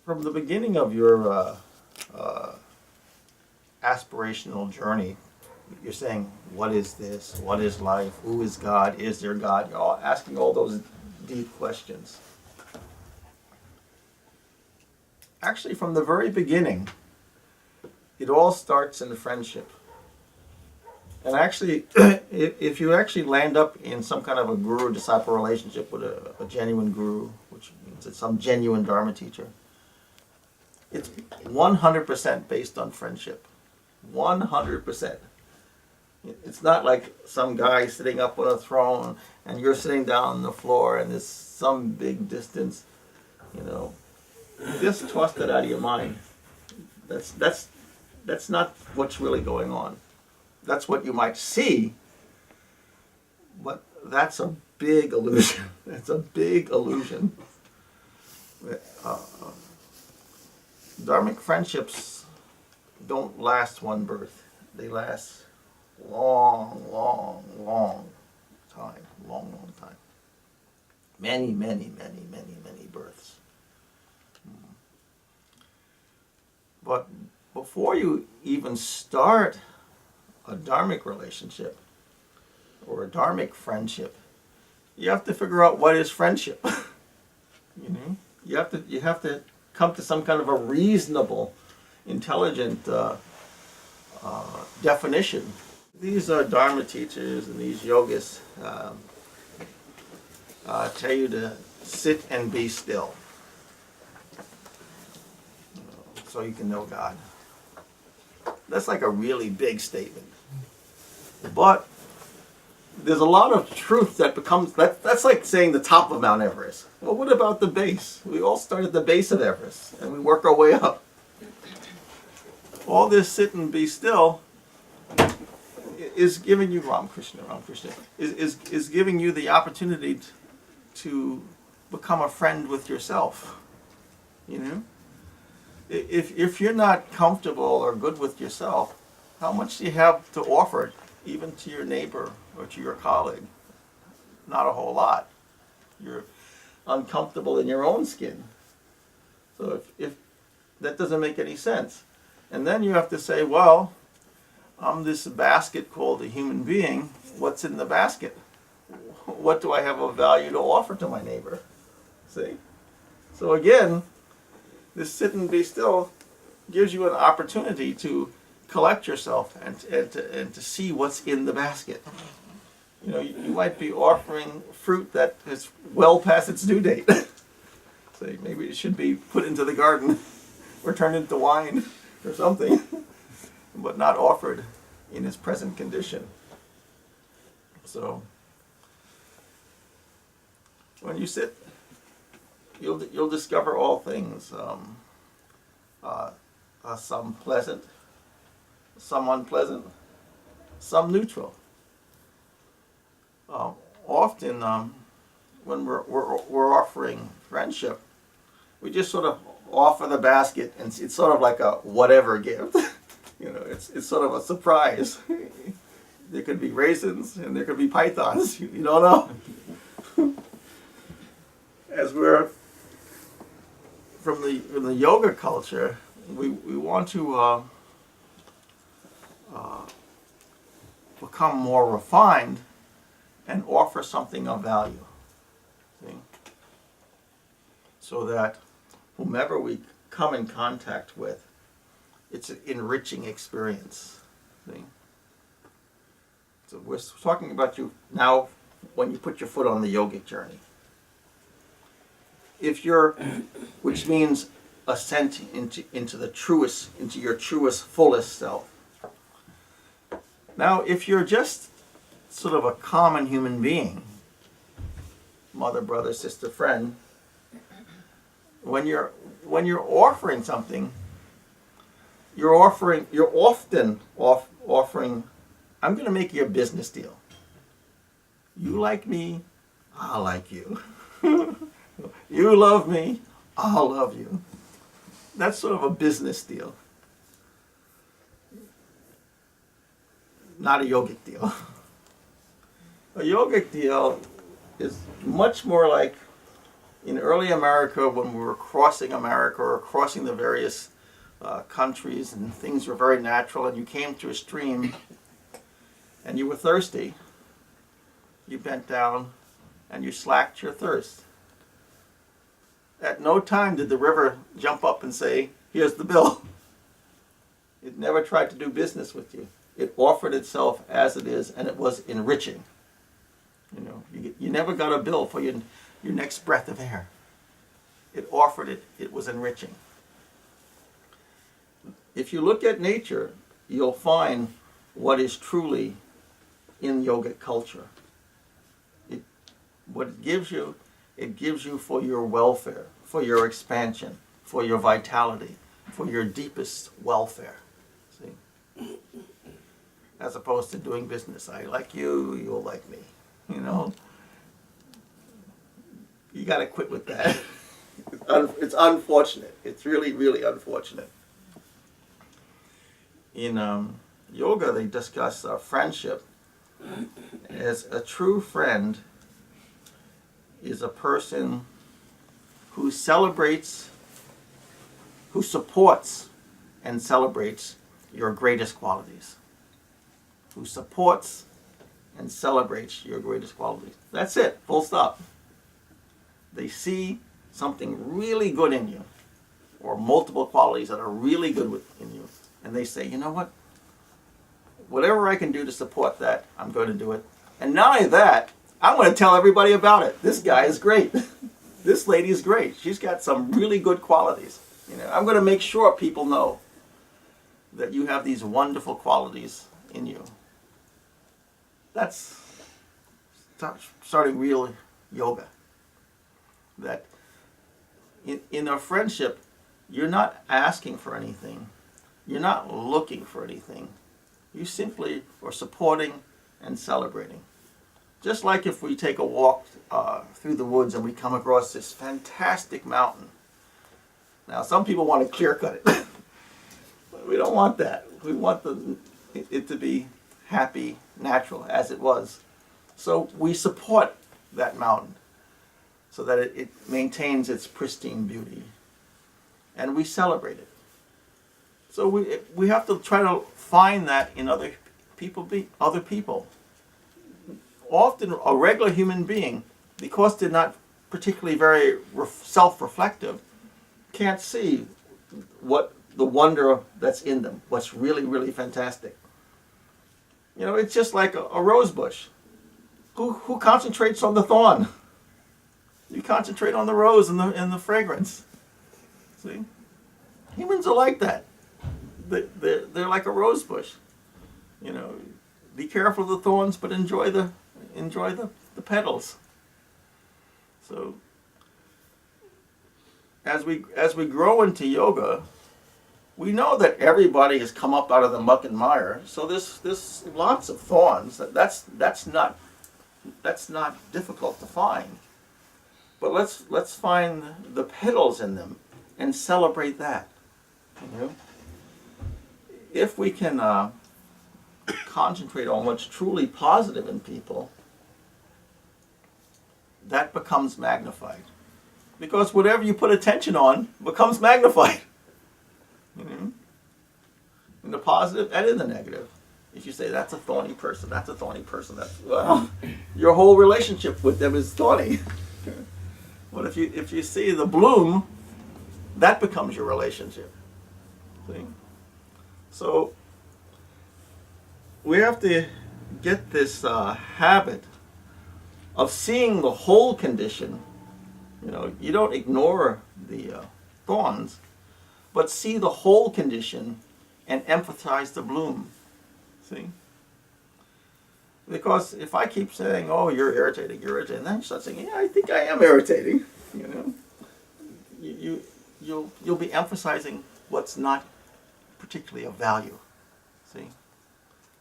from the beginning of your aspirational journey, you're saying, what is this? What is life? Who is God? Is there God? You're all asking all those deep questions. Actually, from the very beginning, it all starts in friendship. And actually, if you actually land up in some kind of a guru-disciple relationship with a genuine guru, which means it's some genuine Dharma teacher, it's 100% based on friendship. 100%. It's not like some guy sitting up on a throne and you're sitting down on the floor and there's some big distance. Just toss that out of your mind. That's not what's really going on. That's what you might see, but that's a big illusion. It's a big illusion. Dharmic friendships don't last one birth. They last long, long, long time. Long, long time. Many, many, many, many, many births. But before you even start a dharmic relationship or a dharmic friendship, you have to figure out what is friendship. You have to come to some kind of a reasonable, intelligent definition. These Dharma teachers and these yogas tell you to sit and be still, so you can know God. That's like a really big statement. But there's a lot of truth that becomes, that's like saying the top of Mount Everest. Well, what about the base? We all start at the base of Everest and we work our way up. All this sit and be still is giving you, Ramakrishna, is giving you the opportunity to become a friend with yourself. If you're not comfortable or good with yourself, how much do you have to offer, even to your neighbor or to your colleague? Not a whole lot. You're uncomfortable in your own skin. So if that doesn't make any sense. And then you have to say, well, I'm this basket called a human being. What's in the basket? What do I have of value to offer to my neighbor? See? So again, this sit and be still gives you an opportunity to collect yourself and to see what's in the basket. You might be offering fruit that is well past its due date. So maybe it should be put into the garden or turned into wine or something, but not offered in its present condition. So when you sit, you'll discover all things. Some pleasant, some unpleasant, some neutral. Often, when we're offering friendship, we just sort of offer the basket, and it's sort of like a whatever gift. It's sort of a surprise. There could be raisins and there could be pythons. You don't know. As we're from the yoga culture, we want to become more refined and offer something of value. See? So that whomever we come in contact with, it's an enriching experience. See? So we're talking about you now when you put your foot on the yogic journey. Which means ascent into your truest, fullest self. Now, if you're just sort of a common human being, mother, brother, sister, friend, when you're offering something, you're often offering, I'm going to make you a business deal. You like me, I'll like you. You love me, I'll love you. That's sort of a business deal. Not a yogic deal. A yogic deal is much more like in early America, when we were crossing America or crossing the various countries and things were very natural, and you came to a stream and you were thirsty, you bent down and you slacked your thirst. At no time did the river jump up and say, here's the bill. It never tried to do business with you. It offered itself as it is, and it was enriching. You know, you never got a bill for your next breath of air. It offered it. It was enriching. If you look at nature, you'll find what is truly in yogic culture. What it gives you for your welfare, for your expansion, for your vitality, for your deepest welfare. See? As opposed to doing business. I like you, you'll like me. You know? You got to quit with that. It's unfortunate. It's really, really unfortunate. In yoga, they discuss friendship as a true friend is a person who celebrates, who supports and celebrates your greatest qualities. Who supports and celebrates your greatest qualities. That's it, full stop. They see something really good in you, or multiple qualities that are really good in you, and they say, you know what? Whatever I can do to support that, I'm going to do it. And not only that, I'm going to tell everybody about it. This guy is great. This lady is great. She's got some really good qualities. You know, I'm going to make sure people know that you have these wonderful qualities in you. That's starting real yoga. That in a friendship, you're not asking for anything. You're not looking for anything. You simply are supporting and celebrating. Just like if we take a walk through the woods and we come across this fantastic mountain. Now, some people want to clear cut it. But we don't want that. We want it to be happy, natural, as it was. So we support that mountain so that it maintains its pristine beauty. And we celebrate it. So we have to try to find that in other people. Often a regular human being, because they're not particularly very self-reflective, can't see what the wonder that's in them, what's really, really fantastic. You know, it's just like a rose bush. Who concentrates on the thorn? You concentrate on the rose and the fragrance. See? Humans are like that. They're like a rose bush. You know, be careful of the thorns, but enjoy the petals. So as we grow into yoga, we know that everybody has come up out of the muck and mire. So there's lots of thorns. That's not difficult to find. But let's find the petals in them and celebrate that. You know? If we can concentrate on what's truly positive in people, that becomes magnified. Because whatever you put attention on becomes magnified. You know? In the positive and in the negative. If you say that's a thorny person, well, your whole relationship with them is thorny. But if you see the bloom, that becomes your relationship. See? So we have to get this habit of seeing the whole condition. You know, you don't ignore the thorns, but see the whole condition and emphasize the bloom. See? Because if I keep saying, "Oh, you're irritating," then you start saying, "Yeah, I think I am irritating." You know, you'll be emphasizing what's not particularly of value. See,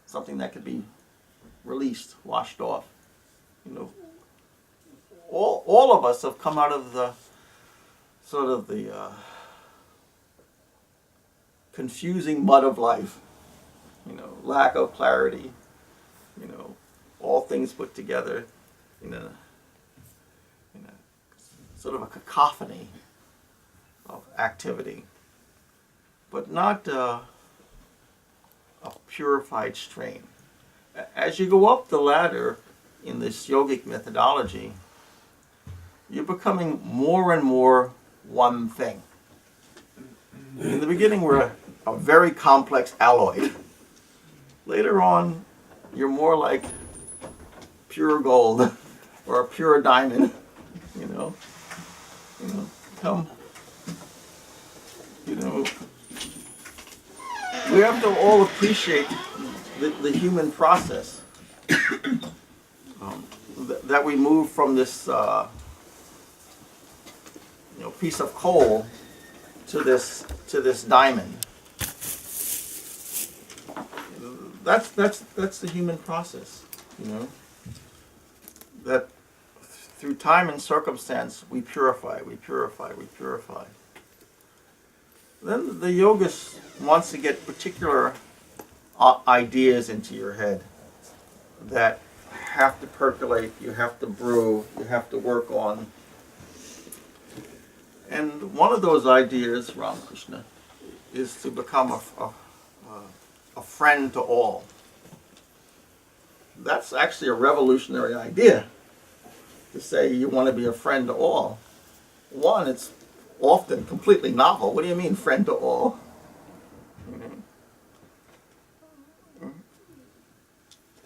something that could be released, washed off. You know, all of us have come out of the sort of the confusing mud of life. You know, lack of clarity. You know, all things put together in a sort of a cacophony of activity, but not a purified strain. As you go up the ladder in this yogic methodology, you're becoming more and more one thing. In the beginning, we're a very complex alloy. Later on, you're more like pure gold or a pure diamond. You know, come. We have to all appreciate the human process. That we move from this piece of coal to this diamond. That's the human process, that through time and circumstance we purify. Then the yogist wants to get particular ideas into your head that have to percolate, you have to brew, you have to work on. And one of those ideas, Ramakrishna, is to become a friend to all. That's actually a revolutionary idea, to say you want to be a friend to all. One, it's often completely novel. What do you mean, friend to all?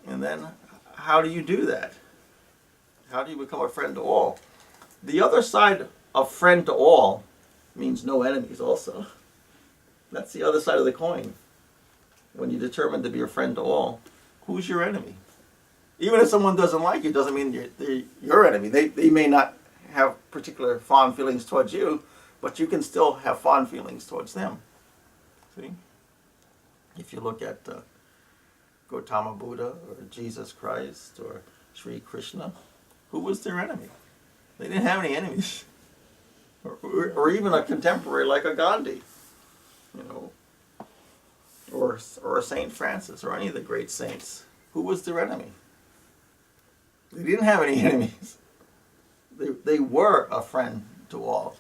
And then, how do you do that? How do you become a friend to all? The other side of friend to all means no enemies also. That's the other side of the coin. When you determine to be a friend to all, who's your enemy? Even if someone doesn't like you, doesn't mean they're your enemy. They may not have particular fond feelings towards you, but you can still have fond feelings towards them. See? If you look at Gautama Buddha or Jesus Christ or Sri Krishna, who was their enemy? They didn't have any enemies. Or even a contemporary like a Gandhi, or a Saint Francis, or any of the great saints. Who was their enemy? They didn't have any enemies. They were a friend to all.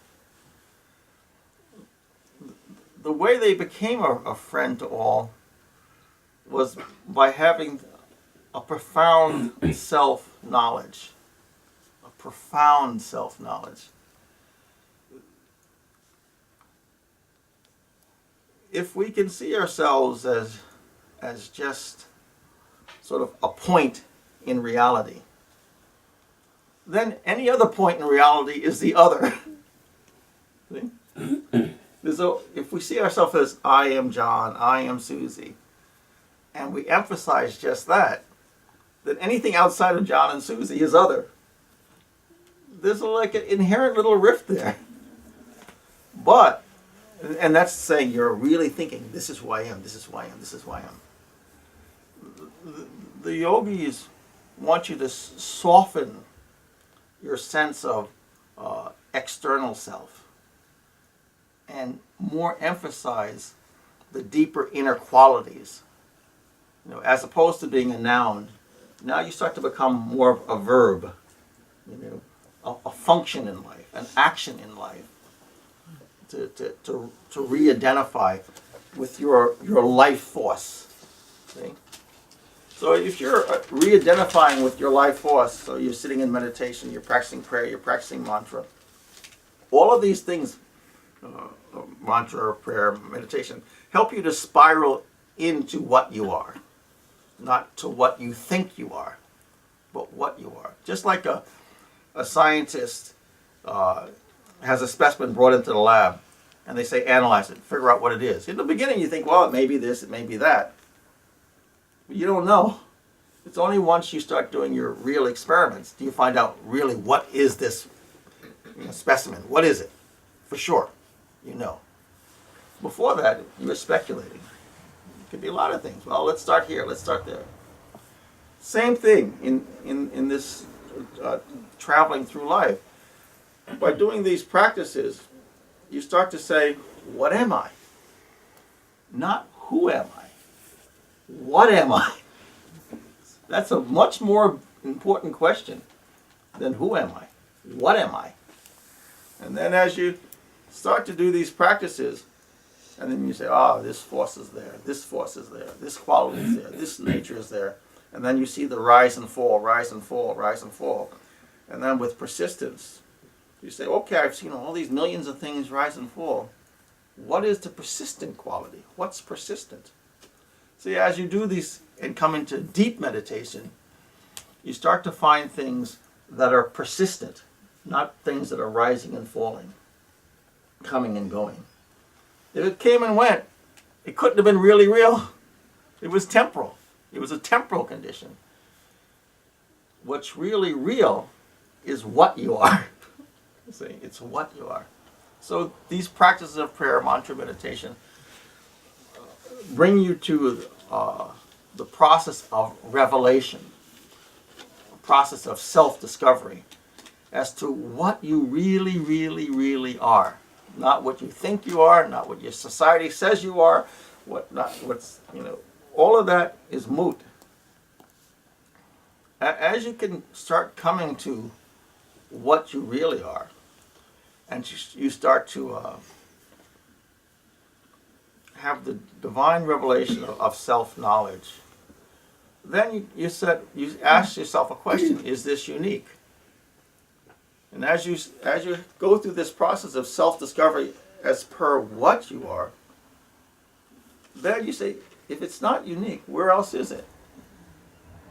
The way they became a friend to all was by having a profound self-knowledge. A profound self-knowledge. If we can see ourselves as just sort of a point in reality, then any other point in reality is the other. See? If we see ourselves as I am John, I am Susie, and we emphasize just that, then anything outside of John and Susie is other. There's like an inherent little rift there. But, and that's saying you're really thinking, this is who I am, this is who I am, this is who I am. The yogis want you to soften your sense of external self and more emphasize the deeper inner qualities. As opposed to being a noun, now you start to become more of a verb, a function in life, an action in life, to re-identify with your life force. See? So if you're re-identifying with your life force, so you're sitting in meditation, you're practicing prayer, you're practicing mantra, all of these things, mantra, prayer, meditation, help you to spiral into what you are. Not to what you think you are, but what you are. Just like a scientist has a specimen brought into the lab, and they say, analyze it, figure out what it is. In the beginning, you think, well, it may be this, it may be that. But you don't know. It's only once you start doing your real experiments do you find out really what is this specimen. What is it? For sure, Before that, you were speculating. It could be a lot of things. Well, let's start here, let's start there. Same thing in this traveling through life. By doing these practices, you start to say, what am I? Not who am I? What am I? That's a much more important question than who am I? What am I? And then as you start to do these practices, and then you say, this force is there, this force is there, this quality is there, this nature is there. And then you see the rise and fall, rise and fall, rise and fall. And then with persistence, you say, okay, I've seen all these millions of things rise and fall. What is the persistent quality? What's persistent? See, as you do these and come into deep meditation, you start to find things that are persistent, not things that are rising and falling, coming and going. If it came and went, it couldn't have been really real. It was temporal. It was a temporal condition. What's really real is what you are. See, it's what you are. So these practices of prayer, mantra, meditation, bring you to the process of revelation, a process of self-discovery as to what you really, really, really are. Not what you think you are, not what your society says you are, all of that is moot. As you can start coming to what you really are, and you start to have the divine revelation of self-knowledge, then you ask yourself a question: is this unique? And as you go through this process of self-discovery as per what you are, then you say, if it's not unique, where else is it?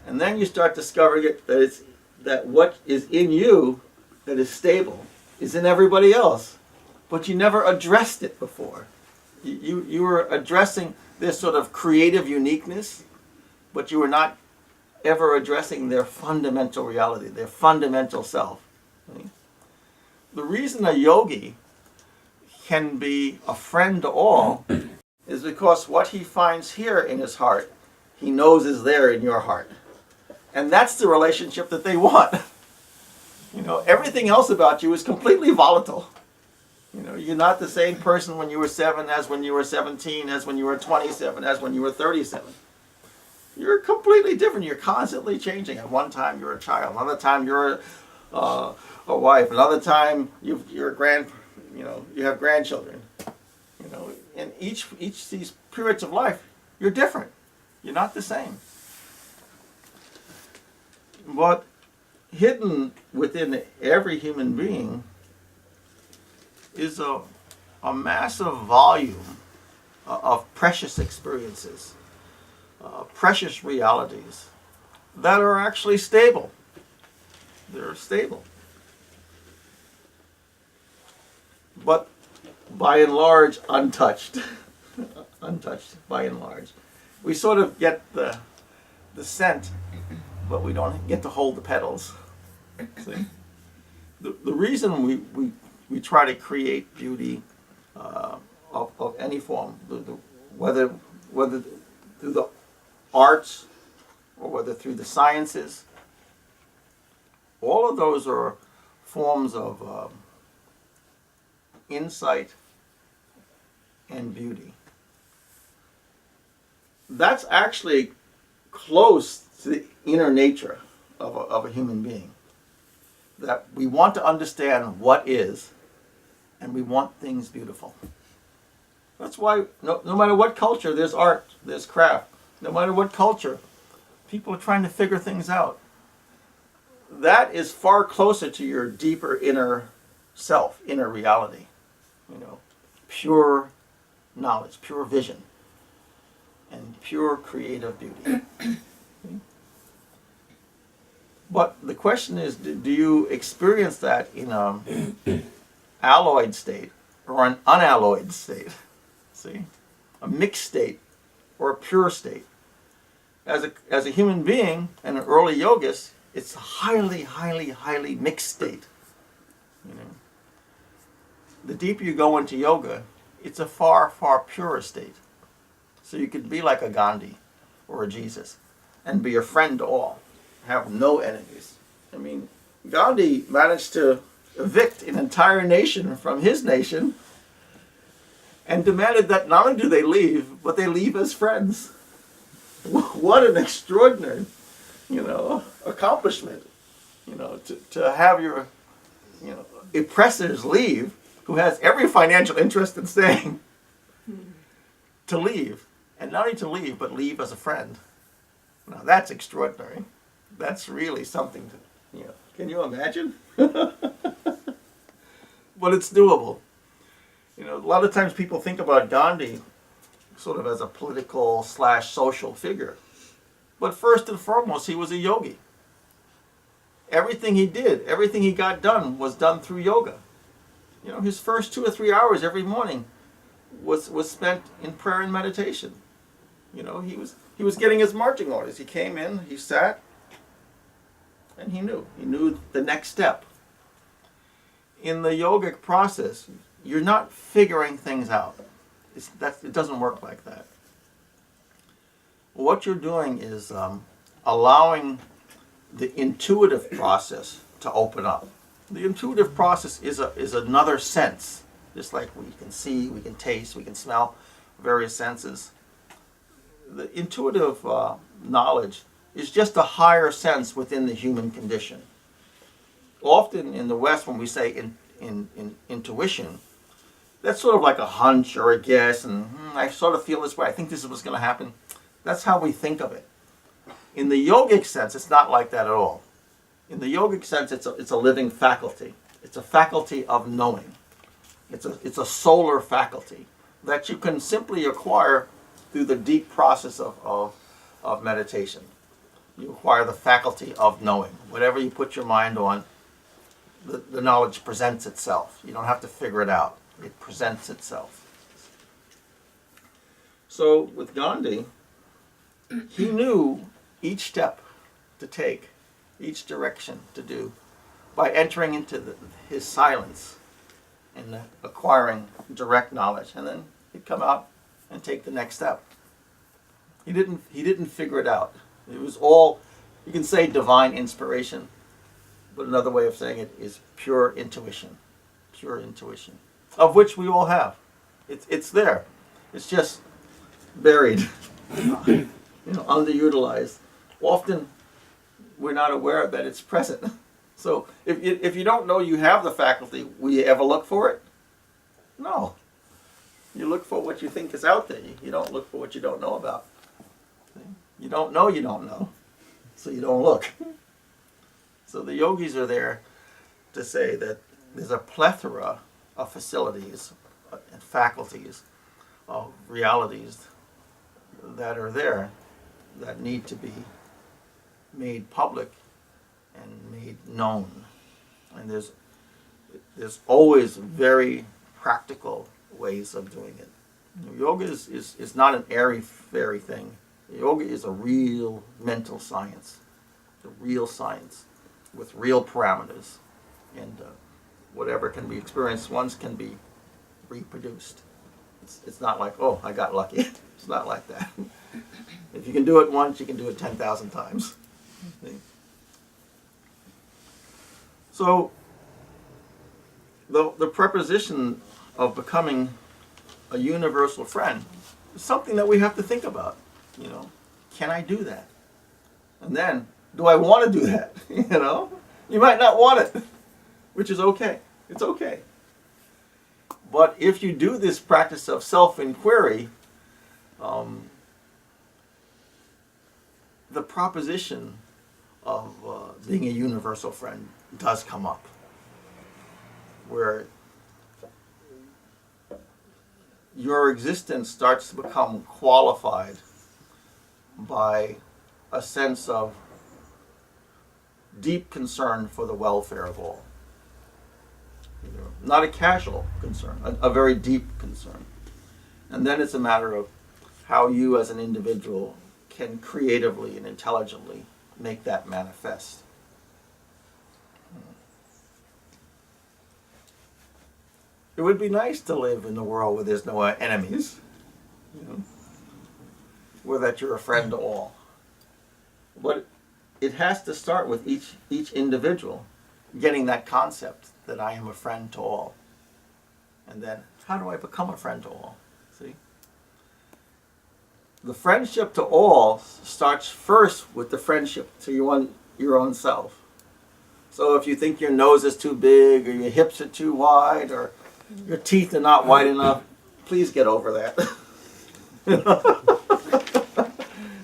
And then you start discovering that what is in you that is stable is in everybody else, but you never addressed it before. You were addressing this sort of creative uniqueness, but you were not ever addressing their fundamental reality, their fundamental self. The reason a yogi can be a friend to all is because what he finds here in his heart, he knows is there in your heart. And that's the relationship that they want. Everything else about you is completely volatile. You're not the same person when you were 7 as when you were 17, as when you were 27, as when you were 37. You're completely different. You're constantly changing. At one time you're a child, another time you're a wife, another time you have grandchildren. In each these periods of life, you're different. You're not the same. But hidden within every human being is a massive volume of precious experiences, precious realities that are actually stable. They're stable. But by and large, untouched. Untouched, by and large. We sort of get the scent, but we don't get to hold the petals. See? The reason we try to create beauty of any form, whether through the arts or whether through the sciences, all of those are forms of insight and beauty. That's actually close to the inner nature of a human being. That we want to understand what is, and we want things beautiful. That's why no matter what culture, there's art, there's craft. No matter what culture, people are trying to figure things out. That is far closer to your deeper inner self, inner reality. Pure knowledge, pure vision, and pure creative beauty. But the question is, do you experience that in an alloyed state or an unalloyed state? See? A mixed state or a pure state. As a human being and an early yogist, it's a highly, highly, highly mixed state. The deeper you go into yoga, it's a far, far purer state. So you could be like a Gandhi or a Jesus and be a friend to all. Have no enemies. Gandhi managed to evict an entire nation from his nation and demanded that not only do they leave, but they leave as friends. What an extraordinary, accomplishment. To have your, oppressors leave, who has every financial interest in staying, to leave. And not only to leave, but leave as a friend. Now that's extraordinary. That's really something to, can you imagine? But it's doable. A lot of times people think about Gandhi sort of as a political / social figure. But first and foremost, he was a yogi. Everything he did, everything he got done was done through yoga. His first 2 or 3 hours every morning was spent in prayer and meditation. He was getting his marching orders. He came in, he sat, and he knew the next step. In the yogic process, you're not figuring things out. It doesn't work like that. What you're doing is allowing the intuitive process to open up. The intuitive process is another sense. Just like we can see, we can taste, we can smell, various senses. The intuitive knowledge is just a higher sense within the human condition. Often in the West, when we say intuition, that's sort of like a hunch or a guess, and I sort of feel this way, I think this is what's going to happen. That's how we think of it. In the yogic sense, it's not like that at all. In the yogic sense, it's a living faculty. It's a faculty of knowing. It's a solar faculty that you can simply acquire through the deep process of meditation. You acquire the faculty of knowing. Whatever you put your mind on, the knowledge presents itself. You don't have to figure it out. It presents itself. So with Gandhi, he knew each step to take, each direction to do, by entering into his silence and acquiring direct knowledge. And then he'd come out and take the next step. He didn't figure it out. It was all, you can say divine inspiration, but another way of saying it is pure intuition. Pure intuition, of which we all have. It's there. It's just buried, underutilized. Often we're not aware that it's present. So if you don't know you have the faculty, will you ever look for it? No. You look for what you think is out there. You don't look for what you don't know about. You don't know. So you don't look. So the yogis are there to say that there's a plethora of facilities and faculties of realities that are there that need to be made public and made known. And there's always very practical ways of doing it. Yoga is not an airy-fairy thing. Yoga is a real mental science, a real science with real parameters, and whatever can be experienced once can be reproduced. It's not like, oh, I got lucky. It's not like that. If you can do it once, you can do it 10,000 times. So the preposition of becoming a universal friend is something that we have to think about. Can I do that? And then, do I want to do that? You might not want it, which is okay. It's okay. But if you do this practice of self-inquiry, the proposition of being a universal friend does come up, where your existence starts to become qualified by a sense of deep concern for the welfare of all. Not a casual concern, a very deep concern. And then it's a matter of how you as an individual can creatively and intelligently make that manifest. It would be nice to live in a world where there's no enemies, where that you're a friend to all. But it has to start with each individual getting that concept that I am a friend to all. And then, how do I become a friend to all? See? The friendship to all starts first with the friendship to your own self. So if you think your nose is too big, or your hips are too wide, or your teeth are not wide enough, please get over that.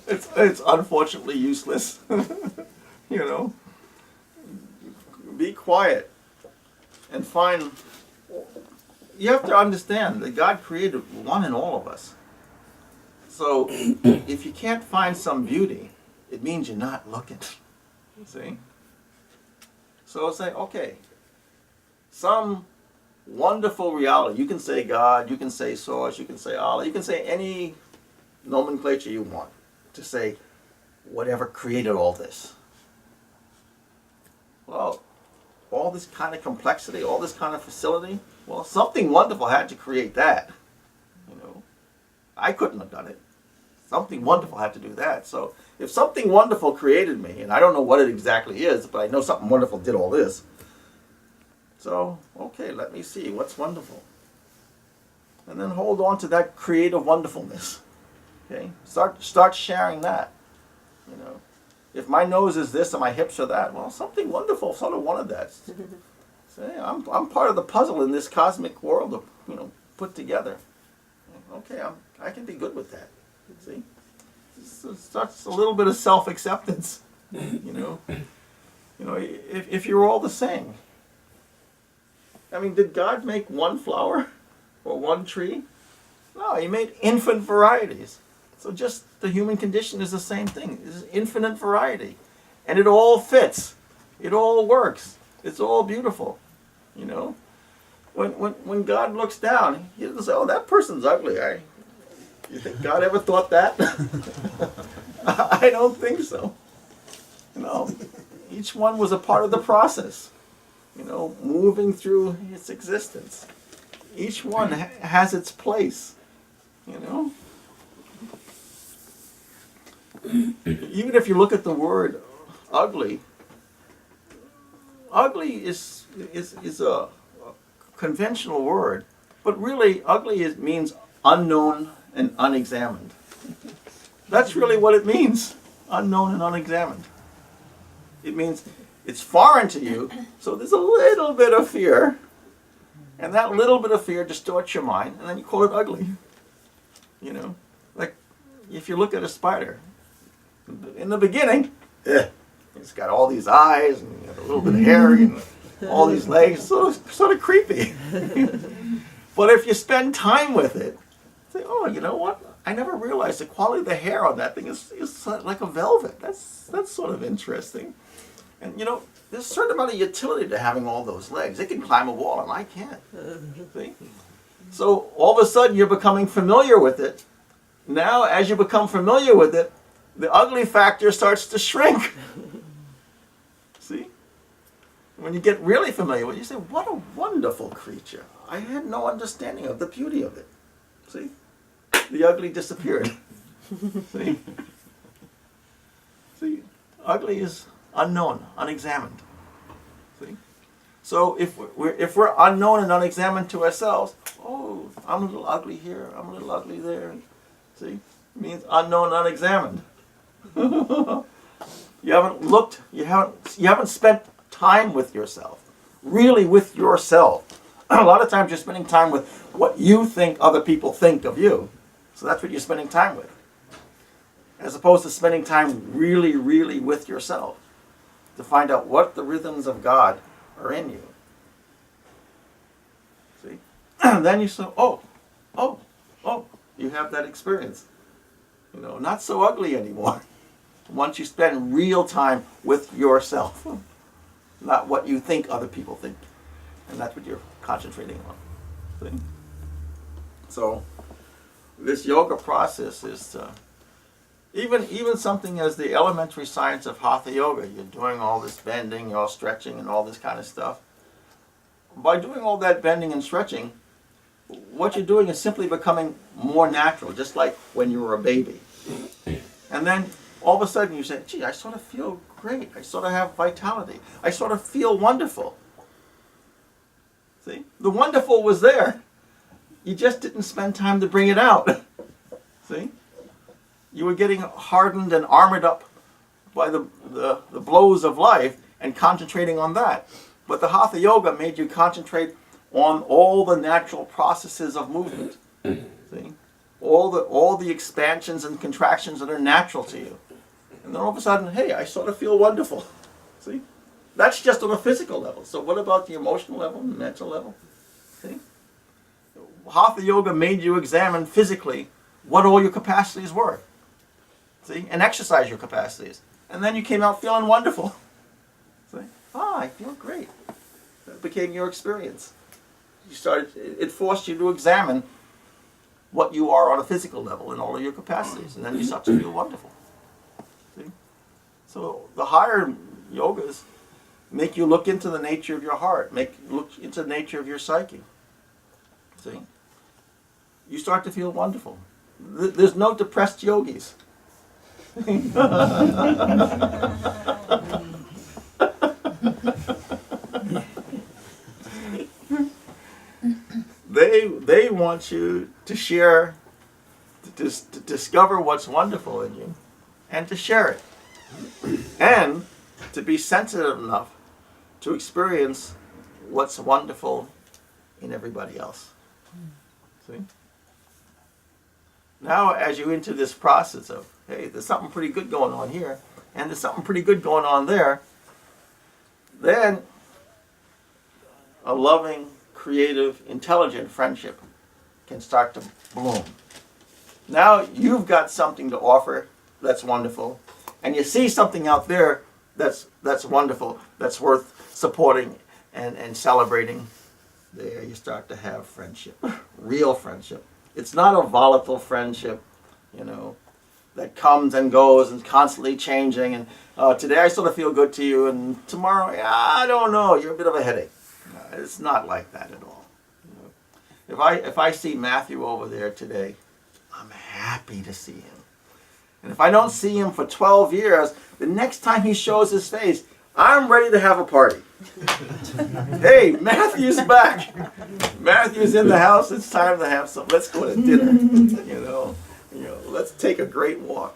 It's unfortunately useless. You know, be quiet and find. You have to understand that God created one in all of us. So if you can't find some beauty, it means you're not looking. See? So say, okay, some wonderful reality. You can say God, you can say Source, you can say Allah, you can say any nomenclature you want to say whatever created all this. Well, all this kind of complexity, all this kind of facility, well, something wonderful had to create that. You know, I couldn't have done it. Something wonderful had to do that. So if something wonderful created me, and I don't know what it exactly is, but I know something wonderful did all this. So, okay, let me see what's wonderful. And then hold on to that creative wonderfulness. Okay? Start sharing that. You know, if my nose is this and my hips are that, well, something wonderful sort of wanted that. Say, I'm part of the puzzle in this cosmic world of, you know, put together. Okay, I can be good with that. See, so it starts a little bit of self-acceptance. You know, if you're all the same. I mean, did God make one flower or one tree? No, He made infinite varieties. So just the human condition is the same thing. It's infinite variety, and it all fits. It all works. It's all beautiful. You know, when God looks down, He doesn't say, "Oh, that person's ugly." You think God ever thought that? I don't think so. You know, each one was a part of the process. You know, moving through its existence. Each one has its place. You know. Even if you look at the word ugly, ugly is a conventional word, but really ugly means unknown and unexamined. That's really what it means, unknown and unexamined. It means it's foreign to you, so there's a little bit of fear, and that little bit of fear distorts your mind, and then you call it ugly. You know, like if you look at a spider, in the beginning, it's got all these eyes and a little bit of hair and all these legs, so sort of creepy. But if you spend time with it, say, oh, you know what? I never realized the quality of the hair on that thing is like a velvet. That's sort of interesting. And you know, there's a certain amount of utility to having all those legs. It can climb a wall and I can't. See? So all of a sudden you're becoming familiar with it. Now as you become familiar with it, the ugly factor starts to shrink. See? When you get really familiar with it, you say, what a wonderful creature. I had no understanding of the beauty of it. See? The ugly disappeared. See? See? Ugly is unknown, unexamined. See? So if we're unknown and unexamined to ourselves, oh, I'm a little ugly here, I'm a little ugly there. See? It means unknown, unexamined. You haven't looked, you haven't spent time with yourself. Really with yourself. A lot of times you're spending time with what you think other people think of you. So that's what you're spending time with. As opposed to spending time really, really with yourself. To find out what the rhythms of God are in you. See? And then you say, oh, you have that experience. You know, not so ugly anymore. Once you spend real time with yourself. Not what you think other people think. And that's what you're concentrating on. See? So, this yoga process is even something as the elementary science of Hatha Yoga. You're doing all this bending, you're all stretching and all this kind of stuff. By doing all that bending and stretching, what you're doing is simply becoming more natural, just like when you were a baby. And then all of a sudden you say, gee, I sort of feel great. I sort of have vitality. I sort of feel wonderful. See? The wonderful was there. You just didn't spend time to bring it out. See? You were getting hardened and armored up by the blows of life, and concentrating on that. But the Hatha Yoga made you concentrate on all the natural processes of movement. See? All the expansions and contractions that are natural to you. And then all of a sudden, hey, I sort of feel wonderful. See? That's just on a physical level. So what about the emotional level, the mental level? See? Hatha Yoga made you examine physically what all your capacities were. See? And exercise your capacities. And then you came out feeling wonderful. See? I feel great. That became your experience. It forced you to examine what you are on a physical level and all of your capacities. And then you start to feel wonderful. See? So the higher yogas make you look into the nature of your heart, make you look into the nature of your psyche. See? You start to feel wonderful. There's no depressed yogis. They want you to share, to discover what's wonderful in you, and to share it, and to be sensitive enough to experience what's wonderful in everybody else. See? Now, as you enter this process of, hey, there's something pretty good going on here, and there's something pretty good going on there, then a loving, creative, intelligent friendship can start to bloom. Now you've got something to offer that's wonderful, and you see something out there that's wonderful, that's worth supporting and celebrating. There you start to have friendship, real friendship. It's not a volatile friendship, that comes and goes and constantly changing. And today I sort of feel good to you, and tomorrow, I don't know, you're a bit of a headache. It's not like that at all. If I see Matthew over there today, I'm happy to see him. And if I don't see him for 12 years, the next time he shows his face, I'm ready to have a party. Hey, Matthew's back. Matthew's in the house. It's time to have some. Let's go to dinner. Let's take a great walk.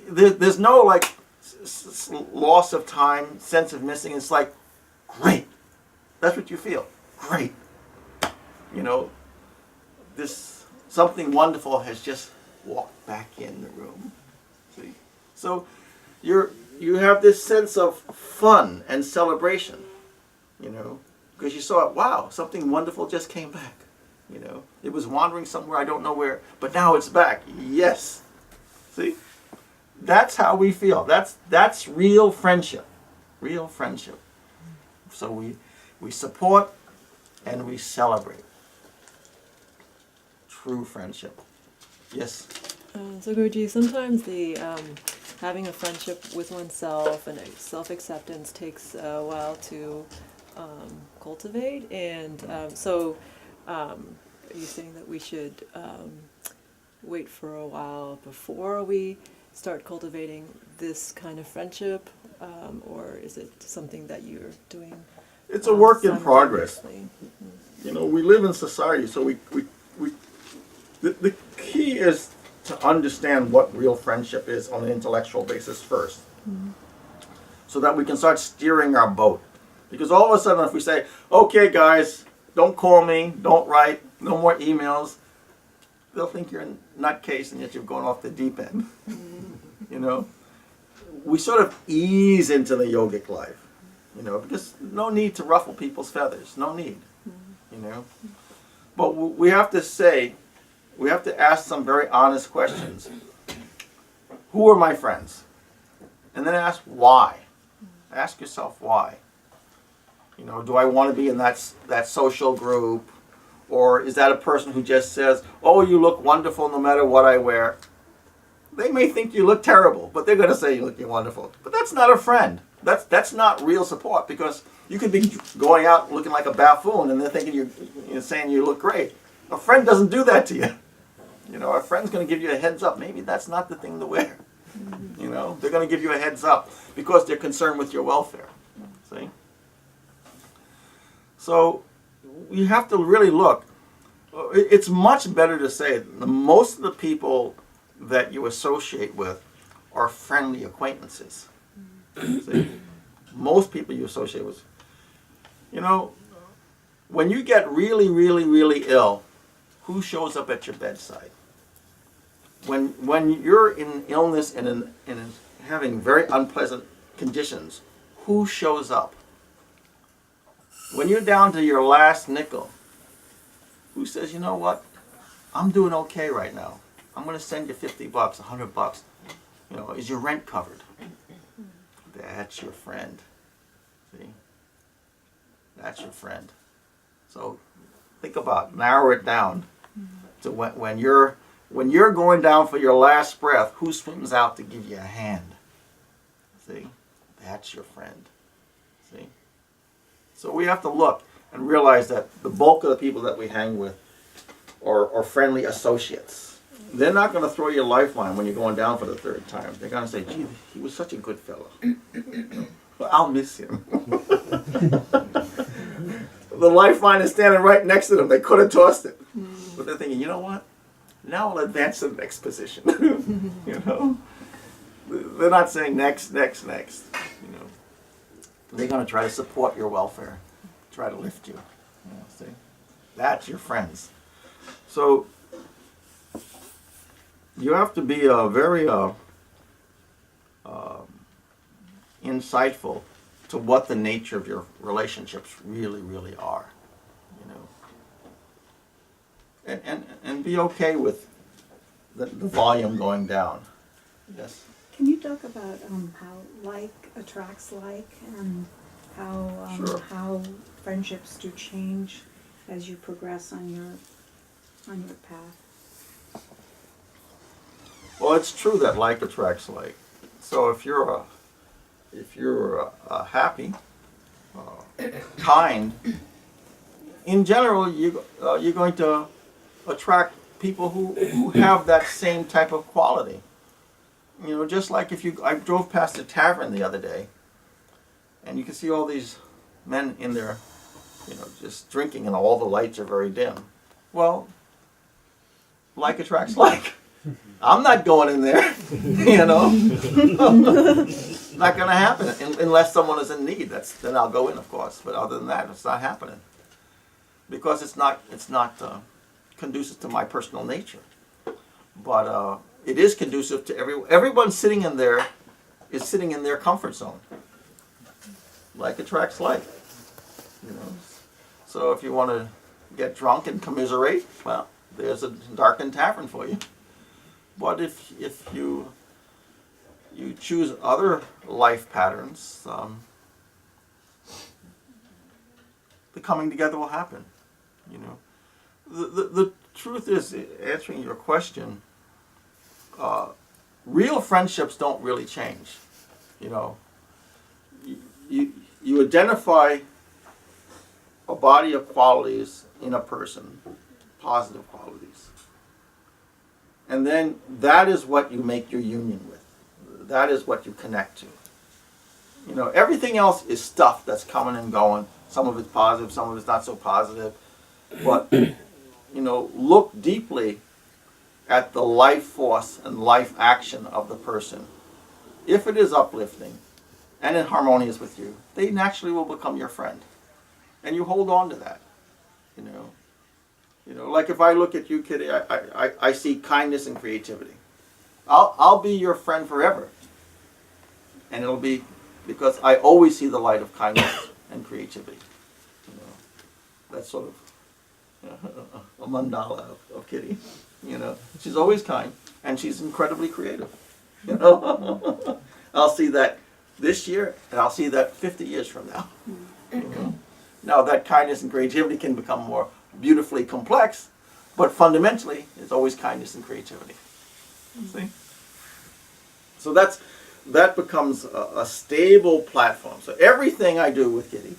There's no loss of time, sense of missing. It's like, great. That's what you feel. Great. This something wonderful has just walked back in the room. See? So you have this sense of fun and celebration, because you saw it, wow, something wonderful just came back. It was wandering somewhere, I don't know where, but now it's back. Yes. See? That's how we feel. That's real friendship. Real friendship. So we support and we celebrate. True friendship. Yes? So Guruji, sometimes the having a friendship with oneself and self-acceptance takes a while to cultivate, and are you saying that we should wait for a while before we start cultivating this kind of friendship, or is it something that you're doing? It's a work in progress. We live in society, so the key is to understand what real friendship is on an intellectual basis first, so that we can start steering our boat. Because all of a sudden, if we say, okay guys, don't call me, don't write, no more emails, they'll think you're a nutcase and yet you've gone off the deep end. We sort of ease into the yogic life, because no need to ruffle people's feathers, no need, But we have to ask some very honest questions. Who are my friends? And then ask why. Ask yourself why. Do I want to be in that social group? Or is that a person who just says, oh, you look wonderful no matter what I wear? They may think you look terrible, but they're going to say you look wonderful. But that's not a friend. That's not real support, because you could be going out looking like a buffoon and they're thinking you're saying you look great. A friend doesn't do that to you. A friend's going to give you a heads up. Maybe that's not the thing to wear. They're going to give you a heads up because they're concerned with your welfare. See? So you have to really look. It's much better to say that most of the people that you associate with are friendly acquaintances. See? Most people you associate with. You know, when you get really, really, really ill, who shows up at your bedside? When you're in illness and in having very unpleasant conditions, who shows up? When you're down to your last nickel, who says, you know what? I'm doing okay right now. I'm going to send you $50, $100. You know, is your rent covered? That's your friend. See? That's your friend. So think about, narrow it down to when you're going down for your last breath, who swims out to give you a hand? See? That's your friend. See? So we have to look and realize that the bulk of the people that we hang with are friendly associates. They're not going to throw you a lifeline when you're going down for the third time. They're going to say, gee, he was such a good fellow. Well, I'll miss him. The lifeline is standing right next to them. They could have tossed it. But they're thinking, you know what? Now I'll advance to the next position. You know? They're not saying next. You know? They're going to try to support your welfare, try to lift you. You know, see? That's your friends. So you have to be very insightful to what the nature of your relationships really, really are. You know, and be okay with the volume going down. Yes. Can you talk about how like attracts like, and how Sure. how friendships do change as you progress on your path? Well, it's true that like attracts like. So if you're happy, kind, in general, you're going to attract people who have that same type of quality. You know, just like I drove past a tavern the other day, and you can see all these men in there, you know, just drinking, and all the lights are very dim. Well, like attracts like. I'm not going in there, you know. Not going to happen unless someone is in need. Then I'll go in, of course. But other than that, it's not happening because it's not conducive to my personal nature. But it is conducive to everyone sitting in there is sitting in their comfort zone. Like attracts like, you know. So if you want to get drunk and commiserate, well, there's a darkened tavern for you. But if you choose other life patterns, the coming together will happen. You know, the truth is, answering your question, real friendships don't really change. You know, you identify a body of qualities in a person, positive qualities. And then that is what you make your union with. That is what you connect to. You know, everything else is stuff that's coming and going. Some of it's positive, some of it's not so positive. But, you know, look deeply at the life force and life action of the person. If it is uplifting and harmonious with you, they naturally will become your friend. And you hold on to that, you know. You know, like if I look at you, Kitty, I see kindness and creativity. I'll be your friend forever. And it'll be because I always see the light of kindness and creativity. You know, that's sort of a mandala of Kitty. You know, she's always kind and she's incredibly creative. You know, I'll see that this year and I'll see that 50 years from now. You know? Now that kindness and creativity can become more beautifully complex, but fundamentally it's always kindness and creativity. See? So that becomes a stable platform. So everything I do with Kitty,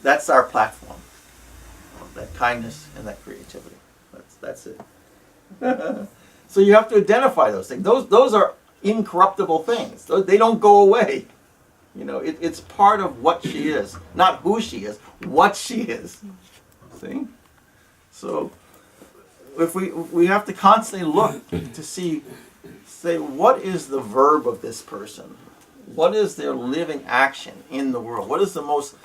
that's our platform. That kindness and that creativity. That's it. So you have to identify those things. Those are incorruptible things. They don't go away. You know, it's part of what she is, not who she is, what she is. See? So if we have to constantly look to say what is the verb of this person? What is their living action in the world? What is the most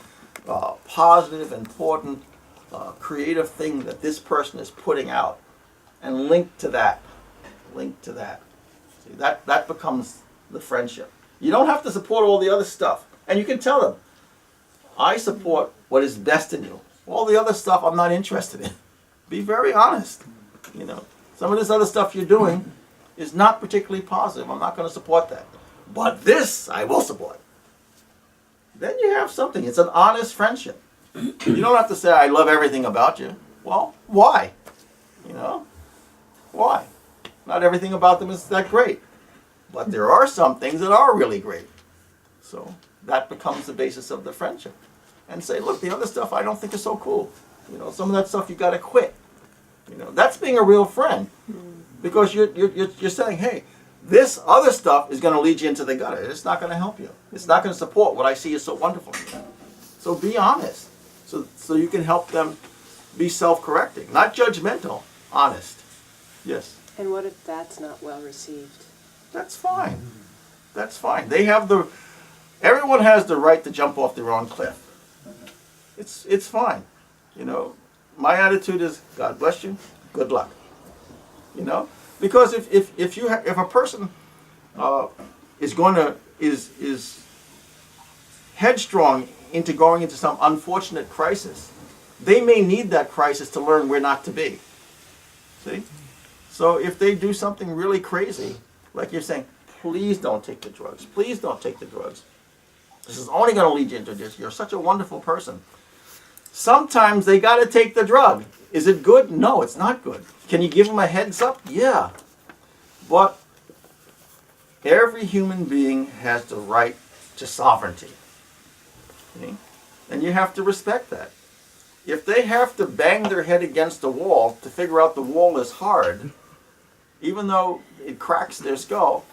positive, important, creative thing that this person is putting out? And link to that. Link to that. See, that becomes the friendship. You don't have to support all the other stuff. And you can tell them, I support what is best in you. All the other stuff I'm not interested in. Be very honest. You know, some of this other stuff you're doing is not particularly positive. I'm not going to support that. But this I will support. Then you have something. It's an honest friendship. You don't have to say, I love everything about you. Well, why? You know? Why? Not everything about them is that great. But there are some things that are really great. So that becomes the basis of the friendship. And say, look, the other stuff I don't think is so cool. You know, some of that stuff you got to quit. You know, that's being a real friend. Because you're saying, hey, this other stuff is going to lead you into the gutter. It's not going to help you. It's not going to support what I see is so wonderful. So be honest. So you can help them be self-correcting. Not judgmental. Honest. Yes. And what if that's not well received? That's fine. That's fine. Everyone has the right to jump off their own cliff. It's fine. You know, my attitude is, God bless you, good luck. You know? Because if a person is headstrong into going into some unfortunate crisis, they may need that crisis to learn where not to be. See? So if they do something really crazy, like you're saying, please don't take the drugs. Please don't take the drugs. This is only going to lead you into this. You're such a wonderful person. Sometimes they got to take the drug. Is it good? No, it's not good. Can you give them a heads up? Yeah. But every human being has the right to sovereignty. Okay? And you have to respect that. If they have to bang their head against the wall to figure out the wall is hard, even though it cracks their skull,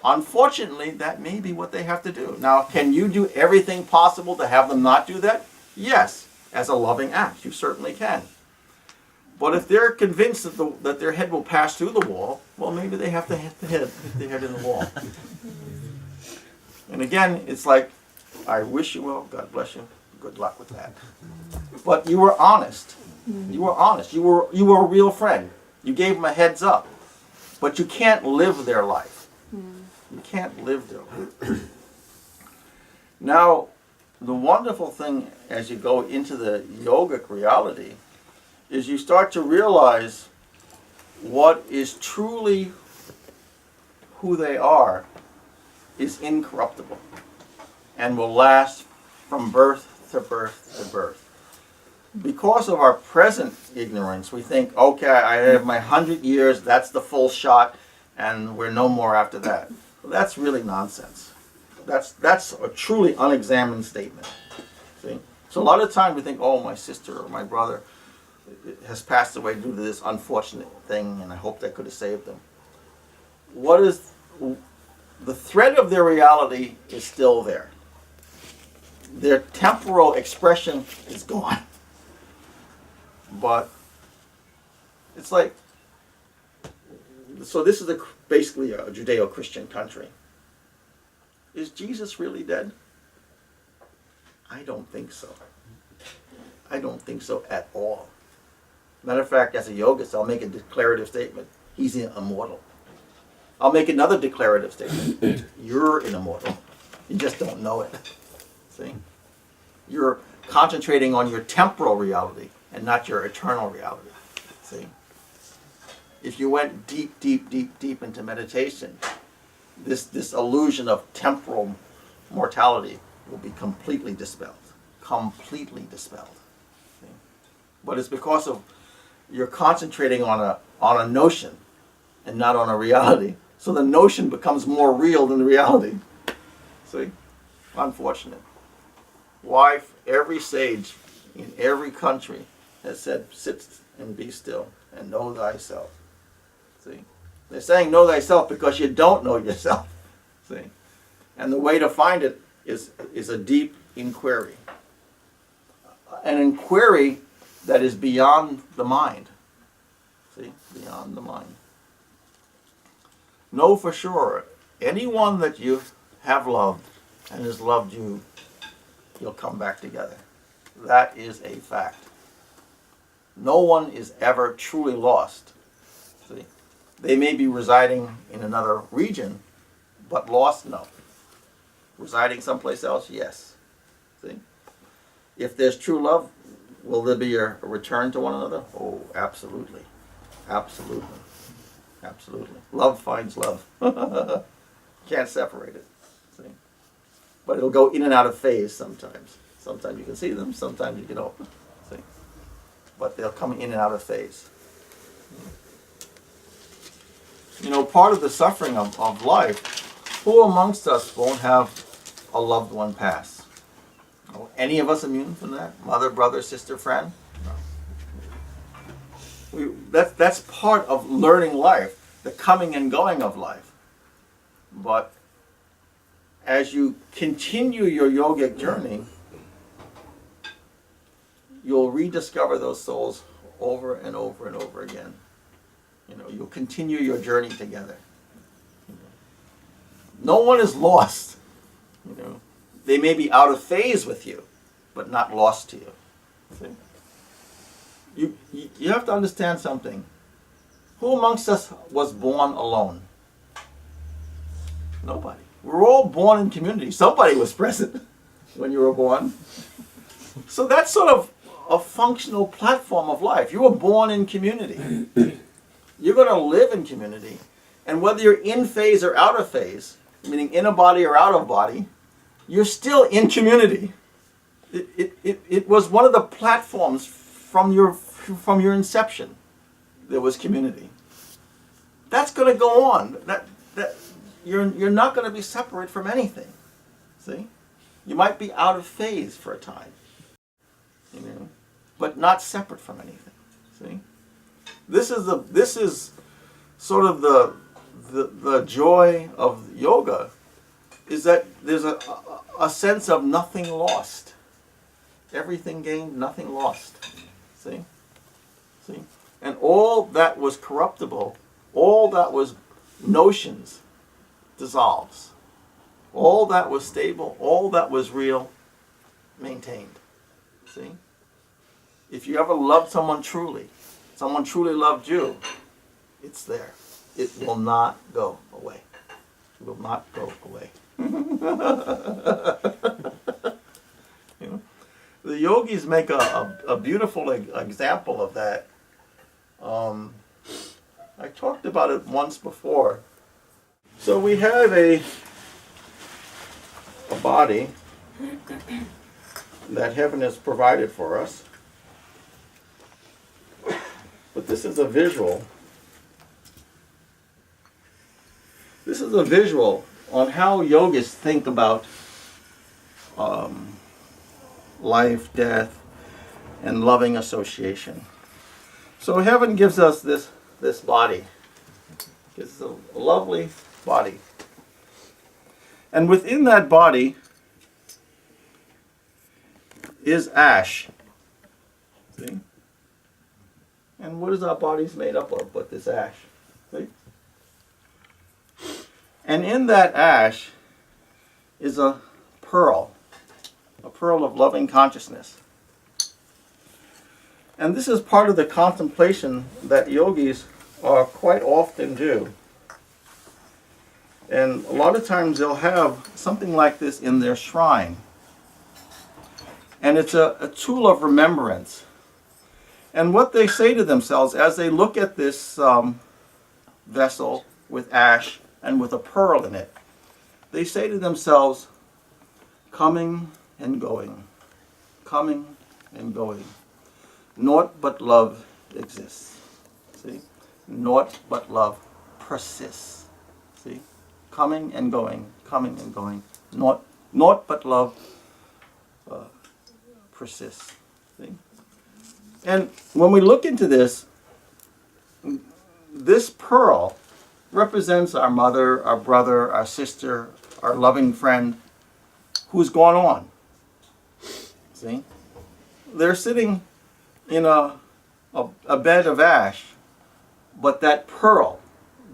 unfortunately, that may be what they have to do. Now, can you do everything possible to have them not do that? Yes, as a loving act, you certainly can. But if they're convinced that their head will pass through the wall, well, maybe they have to hit their head in the wall. And again, it's like, I wish you well, God bless you, good luck with that. But you were honest. You were honest. You were a real friend. You gave them a heads up. But you can't live their life. You can't live their life. Now, the wonderful thing as you go into the yogic reality is you start to realize what is truly who they are is incorruptible and will last from birth to birth to birth. Because of our present ignorance, we think, okay, I have my 100 years, that's the full shot, and we're no more after that. Well, that's really nonsense. That's a truly unexamined statement. See? So a lot of times we think, oh, my sister or my brother has passed away due to this unfortunate thing, and I hope that could have saved them. What is the thread of their reality is still there. Their temporal expression is gone. But it's like, so this is basically a Judeo-Christian country. Is Jesus really dead? I don't think so. I don't think so at all. Matter of fact, as a yogist, I'll make a declarative statement. He's immortal. I'll make another declarative statement. You're an immortal. You just don't know it. See? You're concentrating on your temporal reality and not your eternal reality. See? If you went deep, deep, deep, deep into meditation, this illusion of temporal mortality will be completely dispelled. Completely dispelled. See? But it's because of you're concentrating on a notion and not on a reality. So the notion becomes more real than the reality. See? Unfortunate. Why every sage in every country has said, sit and be still and know thyself. See? They're saying know thyself because you don't know yourself. See? And the way to find it is a deep inquiry. An inquiry that is beyond the mind. See? Beyond the mind. Know for sure, anyone that you have loved and has loved you, you'll come back together. That is a fact. No one is ever truly lost. See? They may be residing in another region, but lost, no. Residing someplace else, yes. See? If there's true love, will there be a return to one another? Oh, absolutely. Absolutely. Absolutely. Love finds love. Can't separate it. See? But it'll go in and out of phase sometimes. Sometimes you can see them, sometimes you don't. See? But they'll come in and out of phase. You know, part of the suffering of life, who amongst us won't have a loved one pass? Oh, any of us immune from that? Mother, brother, sister, friend? No. That's part of learning life, the coming and going of life. But as you continue your yogic journey, you'll rediscover those souls over and over and over again. You know, you'll continue your journey together. No one is lost. You know, they may be out of phase with you, but not lost to you. See? You have to understand something. Who amongst us was born alone? Nobody. We're all born in community. Somebody was present when you were born. So that's sort of a functional platform of life. You were born in community. You're going to live in community. And whether you're in phase or out of phase, meaning in a body or out of body, you're still in community. It was one of the platforms from your inception. There was community. That's going to go on. You're not going to be separate from anything. See? You might be out of phase for a time, you know, but not separate from anything. See? This is sort of the joy of yoga, is that there's a sense of nothing lost. Everything gained, nothing lost. See? See? And all that was corruptible, all that was notions, dissolves. All that was stable, all that was real, maintained. See? If you ever loved someone truly loved you, it's there. It will not go away. It will not go away. You know? The yogis make a beautiful example of that. I talked about it once before. So we have a body that heaven has provided for us. But this is a visual. This is a visual on how yogis think about life, death, and loving association. So heaven gives us this body. It's a lovely body. And within that body is ash. See? And what is our bodies made up of but this ash? See? And in that ash is a pearl of loving consciousness. And this is part of the contemplation that yogis quite often do. And a lot of times they'll have something like this in their shrine. And it's a tool of remembrance. And what they say to themselves as they look at this vessel with ash and with a pearl in it, they say to themselves, coming and going, coming and going. Naught but love exists. See? Naught but love persists. See? Coming and going, coming and going. Naught but love persists. See? And when we look into this pearl represents our mother, our brother, our sister, our loving friend who's gone on. See? They're sitting in a bed of ash, but that pearl,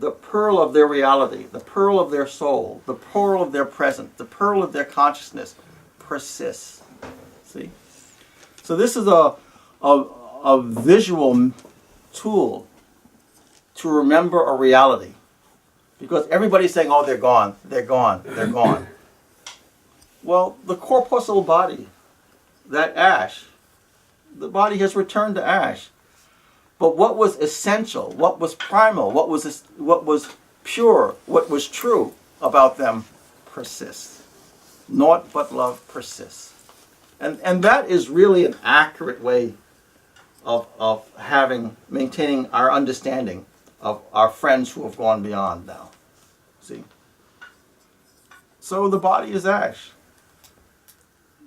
the pearl of their reality, the pearl of their soul, the pearl of their present, the pearl of their consciousness persists. See? So this is a visual tool to remember a reality. Because everybody's saying, oh, they're gone, they're gone, they're gone. Well, the corpuscle body, that ash, the body has returned to ash. But what was essential, what was primal, what was pure, what was true about them persists. Naught but love persists. And that is really an accurate way of maintaining our understanding of our friends who have gone beyond now. See? So the body is ash.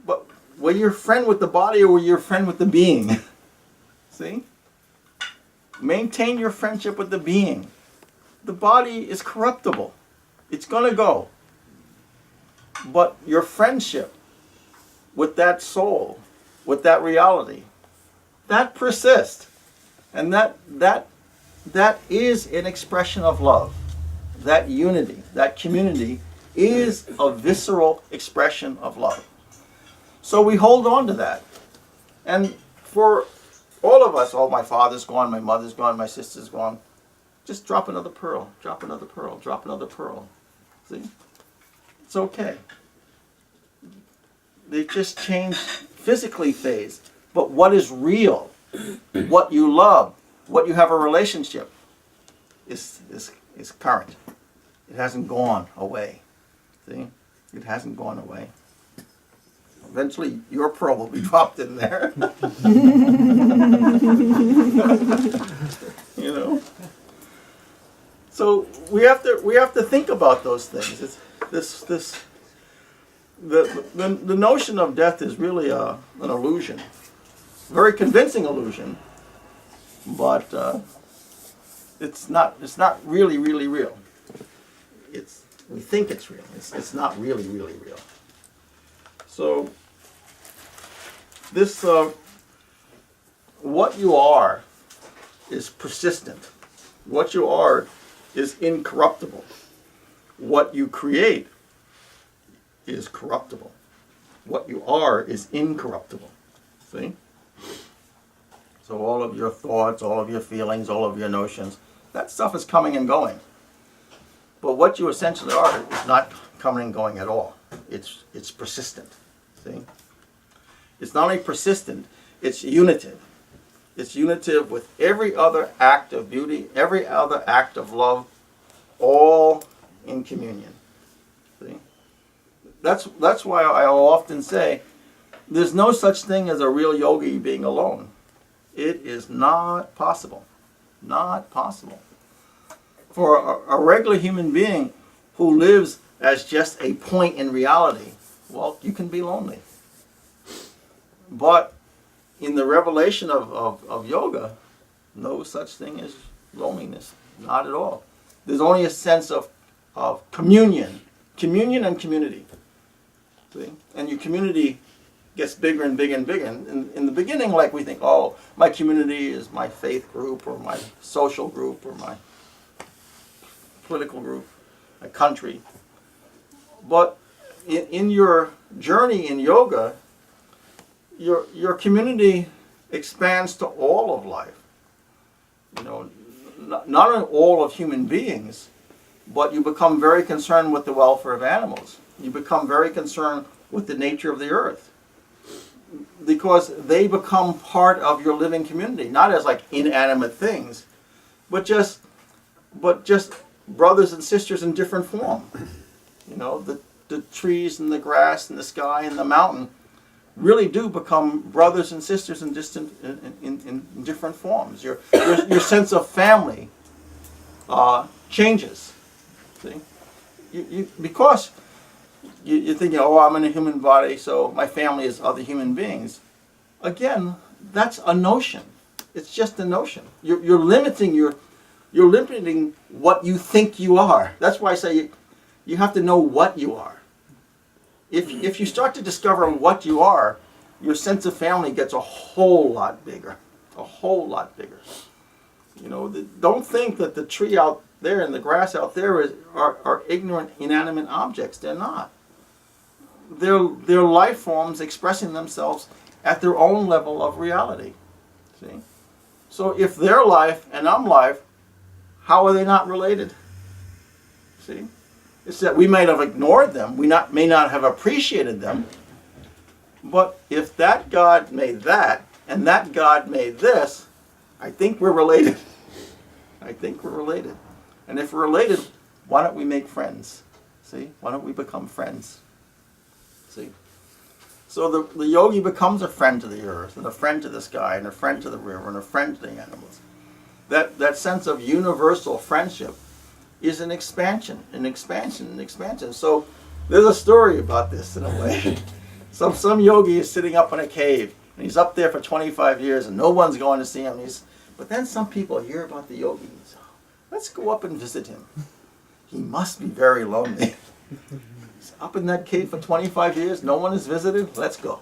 But were you a friend with the body or were you a friend with the being? See? Maintain your friendship with the being. The body is corruptible. It's going to go. But your friendship with that soul, with that reality, that persists. And that is an expression of love. That unity, that community is a visceral expression of love. So we hold on to that. And for all of us, oh, my father's gone, my mother's gone, my sister's gone, just drop another pearl, drop another pearl, drop another pearl. See? It's okay. They just change physically phase. But what is real, what you love, what you have a relationship, is current. It hasn't gone away. See? It hasn't gone away. Eventually, your pearl will be dropped in there. You know. So we have to think about those things. It's the notion of death is really an illusion, very convincing illusion, but it's not really real. We think it's real. It's not really real. So this what you are is persistent. What you are is incorruptible. What you create is corruptible. What you are is incorruptible. See? So all of your thoughts, all of your feelings, all of your notions, that stuff is coming and going. But what you essentially are is not coming and going at all. It's persistent. See? It's not only persistent, it's unitive. It's unitive with every other act of beauty, every other act of love, all in communion. See? That's why I often say there's no such thing as a real yogi being alone. It is not possible. Not possible. For a regular human being who lives as just a point in reality, well, you can be lonely. But in the revelation of yoga, no such thing as loneliness. Not at all. There's only a sense of communion. Communion and community. See? And your community gets bigger and bigger and bigger. In the beginning, like we think, oh, my community is my faith group or my social group or my political group, my country. But in your journey in yoga, your community expands to all of life. You know, not only all of human beings, but you become very concerned with the welfare of animals. You become very concerned with the nature of the earth. Because they become part of your living community, not as like inanimate things, but just brothers and sisters in different form. You know, the trees and the grass and the sky and the mountain really do become brothers and sisters in different forms. Your sense of family changes. See, because you're thinking, oh, I'm in a human body, so my family is other human beings. Again, that's a notion. It's just a notion. You're limiting what you think you are. That's why I say you have to know what you are. If you start to discover what you are, your sense of family gets a whole lot bigger. A whole lot bigger. You know, don't think that the tree out there in the grass out there are ignorant, inanimate objects. They're not. They're life forms expressing themselves at their own level of reality. See? So if they're life and I'm life, how are they not related? See? It's that we might have ignored them, may not have appreciated them, but if that God made that, and that God made this, I think we're related. I think we're related. And if we're related, why don't we make friends? See? Why don't we become friends? See? So the yogi becomes a friend to the earth, and a friend to the sky, and a friend to the river, and a friend to the animals. That sense of universal friendship is an expansion, an expansion, an expansion. So there's a story about this in a way. Some yogi is sitting up in a cave, and he's up there for 25 years, and no one's going to see him. But then some people hear about the yogi. So let's go up and visit him. He must be very lonely. He's up in that cave for 25 years. No one has visited. Let's go.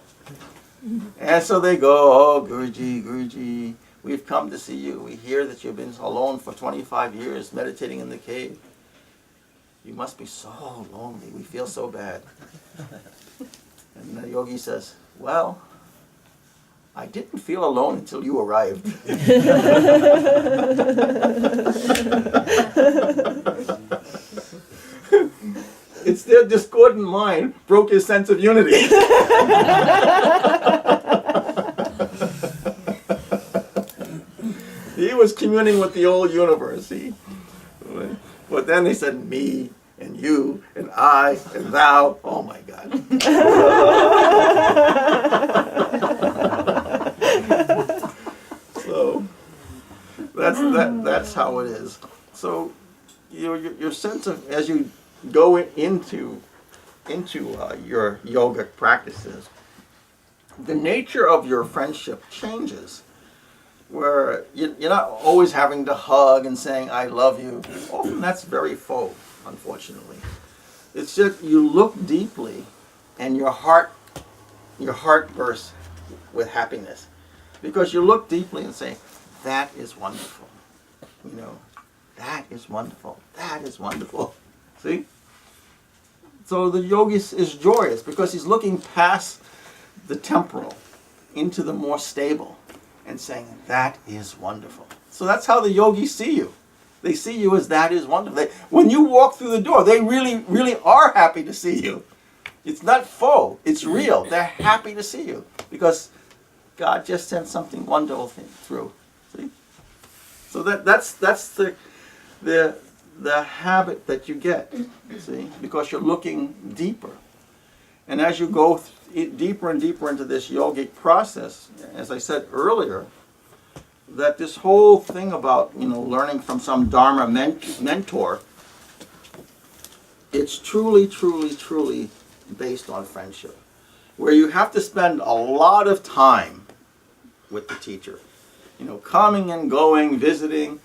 And so they go. Oh, Guruji, Guruji, we've come to see you. We hear that you've been alone for 25 years meditating in the cave. You must be so lonely. We feel so bad. And the yogi says, well, I didn't feel alone until you arrived. It's their discordant mind broke his sense of unity. He was communing with the old universe. But then they said me and you and I and thou. Oh my God. So that's how it is. So your sense of, as you go into your yogic practices, the nature of your friendship changes, where you're not always having to hug and saying I love you. Often that's very faux, unfortunately. It's just you look deeply and your heart bursts with happiness, because you look deeply and say, that is wonderful. You know, that is wonderful. That is wonderful. See? So the yogi is joyous because he's looking past the temporal into the more stable and saying, that is wonderful. So that's how the yogis see you. They see you as that is wonderful. When you walk through the door, they really, really are happy to see you. It's not faux. It's real. They're happy to see you because God just sent something wonderful through. See? So that's the habit that you get, see, because you're looking deeper. And as you go deeper and deeper into this yogic process, as I said earlier, that this whole thing about, learning from some Dharma mentor, it's truly, truly, truly based on friendship, where you have to spend a lot of time with the teacher, coming and going, visiting,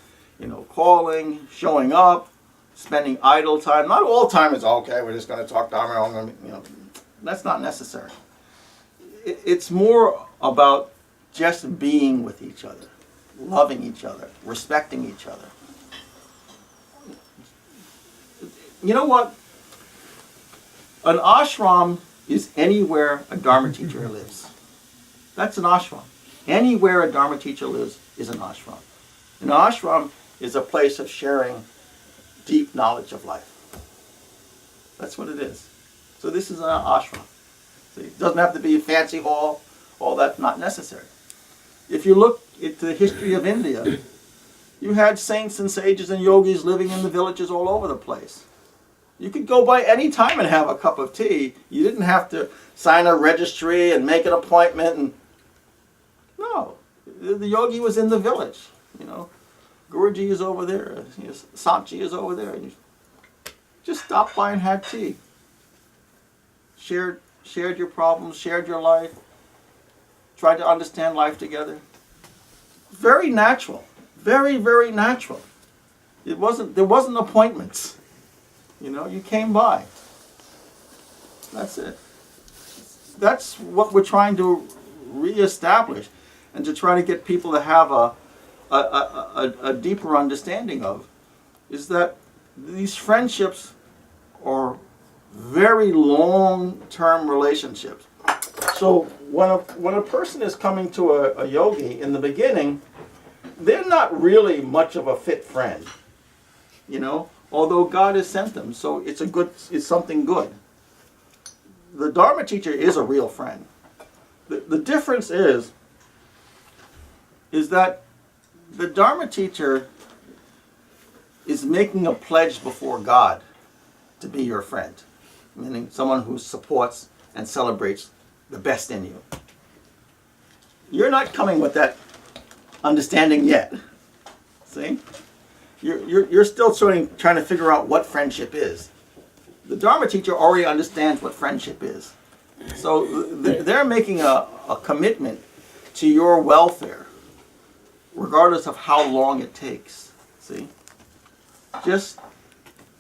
calling, showing up, spending idle time. Not all time is okay, we're just going to talk Dharma, that's not necessary. It's more about just being with each other, loving each other, respecting each other. You know what? An ashram is anywhere a Dharma teacher lives. That's an ashram. Anywhere a Dharma teacher lives is an ashram. An ashram is a place of sharing deep knowledge of life. That's what it is. So this is an ashram. See, it doesn't have to be a fancy hall. All that's not necessary. If you look into the history of India, you had saints and sages and yogis living in the villages all over the place. You could go by any time and have a cup of tea. You didn't have to sign a registry and make an appointment. No, the yogi was in the village. Guruji is over there. Santji is over there. You just stopped by and had tea. Shared your problems, shared your life, tried to understand life together. Very natural. Very, very natural. There wasn't appointments. You came by. That's it. That's what we're trying to reestablish, and to try to get people to have a deeper understanding of, is that these friendships are very long-term relationships. So when a person is coming to a yogi in the beginning, they're not really much of a fit friend, you know, although God has sent them. So it's something good. The Dharma teacher is a real friend. The difference is that the Dharma teacher is making a pledge before God to be your friend, meaning someone who supports and celebrates the best in you. You're not coming with that understanding yet. See? You're still trying to figure out what friendship is. The Dharma teacher already understands what friendship is. So they're making a commitment to your welfare, regardless of how long it takes. See? Just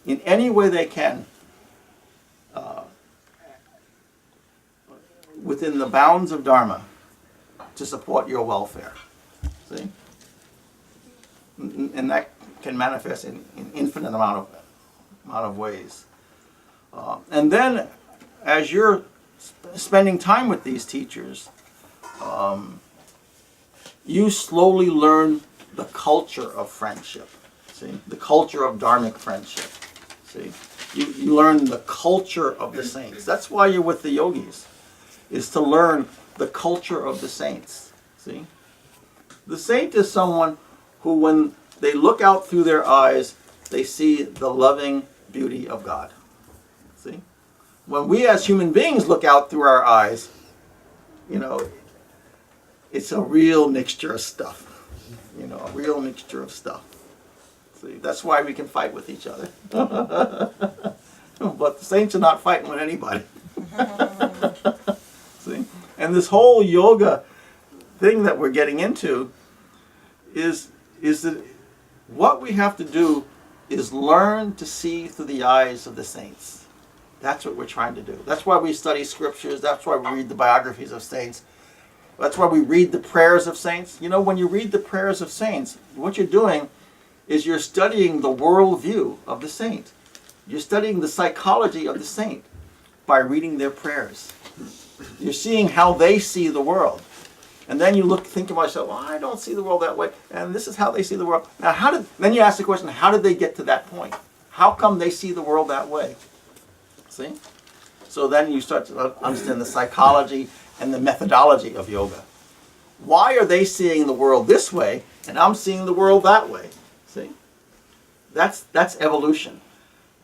in any way they can, within the bounds of Dharma, to support your welfare. See? And that can manifest in infinite amount of ways. And then, as you're spending time with these teachers, you slowly learn the culture of friendship. See, the culture of Dharmic friendship. See, you learn the culture of the saints. That's why you're with the yogis, is to learn the culture of the saints. See, the saint is someone who, when they look out through their eyes, they see the loving beauty of God. See, when we as human beings look out through our eyes, you know, it's a real mixture of stuff. You know, a real mixture of stuff. See, that's why we can fight with each other. But the saints are not fighting with anybody. See? And this whole yoga thing that we're getting into is that what we have to do is learn to see through the eyes of the saints. That's what we're trying to do. That's why we study scriptures. That's why we read the biographies of saints. That's why we read the prayers of saints. You know, when you read the prayers of saints, what you're doing is you're studying the worldview of the saint. You're studying the psychology of the saint by reading their prayers. You're seeing how they see the world. And then you think to myself, well, I don't see the world that way. And this is how they see the world. Now, then you ask the question, how did they get to that point? How come they see the world that way? See? So then you start to understand the psychology and the methodology of yoga. Why are they seeing the world this way and I'm seeing the world that way? See? That's evolution.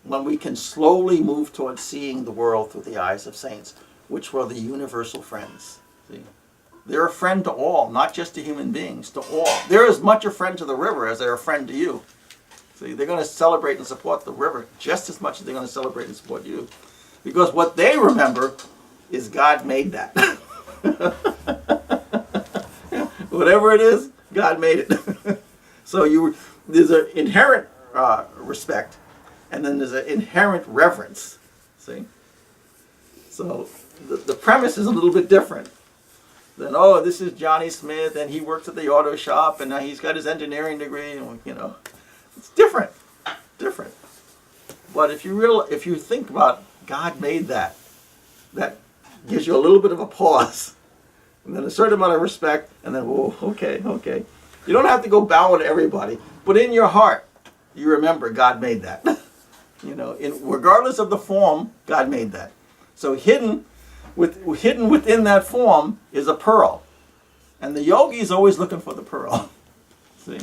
When we can slowly move towards seeing the world through the eyes of saints, which were the universal friends. See? They're a friend to all, not just to human beings, to all. They're as much a friend to the river as they're a friend to you. See, they're going to celebrate and support the river just as much as they're going to celebrate and support you. Because what they remember is God made that. Whatever it is, God made it. So there's an inherent respect, and then there's an inherent reverence. See? So the premise is a little bit different. Then, oh, this is Johnny Smith, and he works at the auto shop, and he's got his engineering degree, and you know, it's different. But if you think about God made that gives you a little bit of a pause, and then a certain amount of respect, and then, whoa, okay. You don't have to go bow to everybody, but in your heart, you remember God made that. You know, regardless of the form, God made that. So hidden within that form is a pearl, and the yogi is always looking for the pearl. See,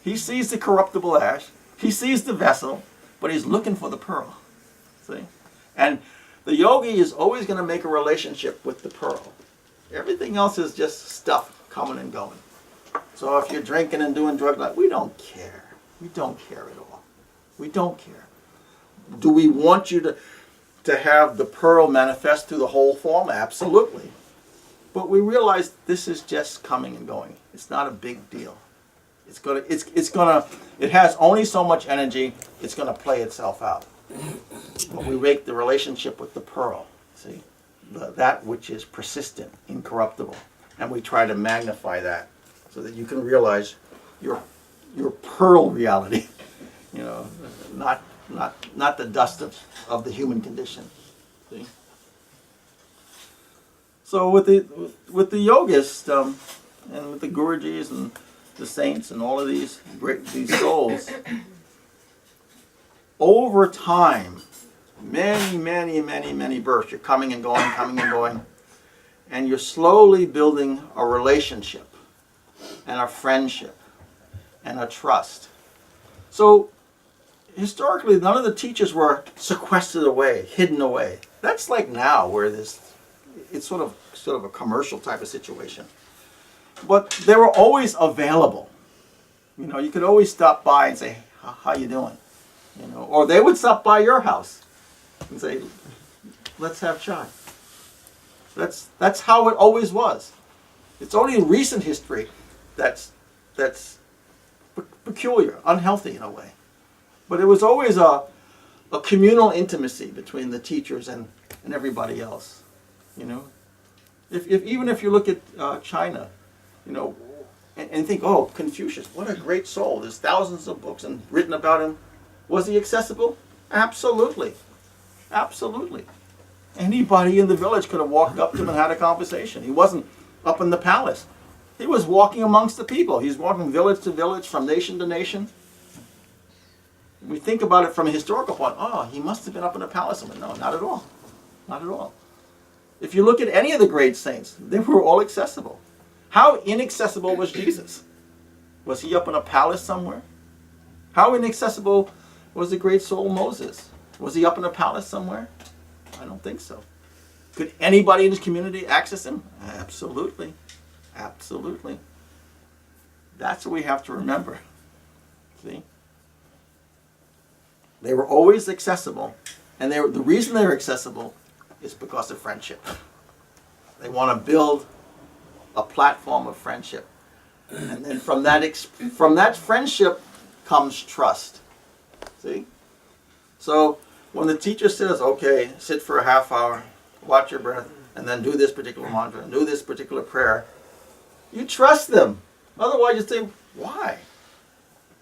he sees the corruptible ash, he sees the vessel, but he's looking for the pearl. See, and the yogi is always going to make a relationship with the pearl. Everything else is just stuff coming and going. So if you're drinking and doing drugs, we don't care. We don't care at all. We don't care. Do we want you to have the pearl manifest through the whole form? Absolutely. But we realize this is just coming and going. It's not a big deal. It has only so much energy. It's gonna play itself out. But we make the relationship with the pearl, see, that which is persistent, incorruptible, and we try to magnify that so that you can realize your pearl reality, You know, not the dust of the human condition. See? So with the yogists and with the gurujis and the saints and all of these souls, over time, many births, you're coming and going, and you're slowly building a relationship and a friendship and a trust. So historically, none of the teachers were sequestered away, hidden away. That's like now, where it's sort of a commercial type of situation. But they were always available. You know, you could always stop by and say, "How you doing?" You know, or they would stop by your house and say, "Let's have chai." That's how it always was. It's only in recent history that's peculiar, unhealthy in a way. But it was always a communal intimacy between the teachers and everybody else. You know, even if you look at China, you know, and think, oh, Confucius, what a great soul. There's thousands of books and written about him. Was he accessible? Absolutely. Absolutely. Anybody in the village could have walked up to him and had a conversation. He wasn't up in the palace. He was walking amongst the people. He's walking village to village, from nation to nation. We think about it from a historical point. Oh, he must have been up in a palace. No, not at all. Not at all. If you look at any of the great saints, they were all accessible. How inaccessible was Jesus? Was he up in a palace somewhere? How inaccessible was the great soul Moses? Was he up in a palace somewhere? I don't think so. Could anybody in his community access him? Absolutely. Absolutely. That's what we have to remember. See? They were always accessible. And the reason they were accessible is because of friendship. They want to build a platform of friendship. And then from that friendship comes trust. See? So when the teacher says, okay, sit for a half hour, watch your breath, and then do this particular mantra, and do this particular prayer, you trust them. Otherwise you say, why?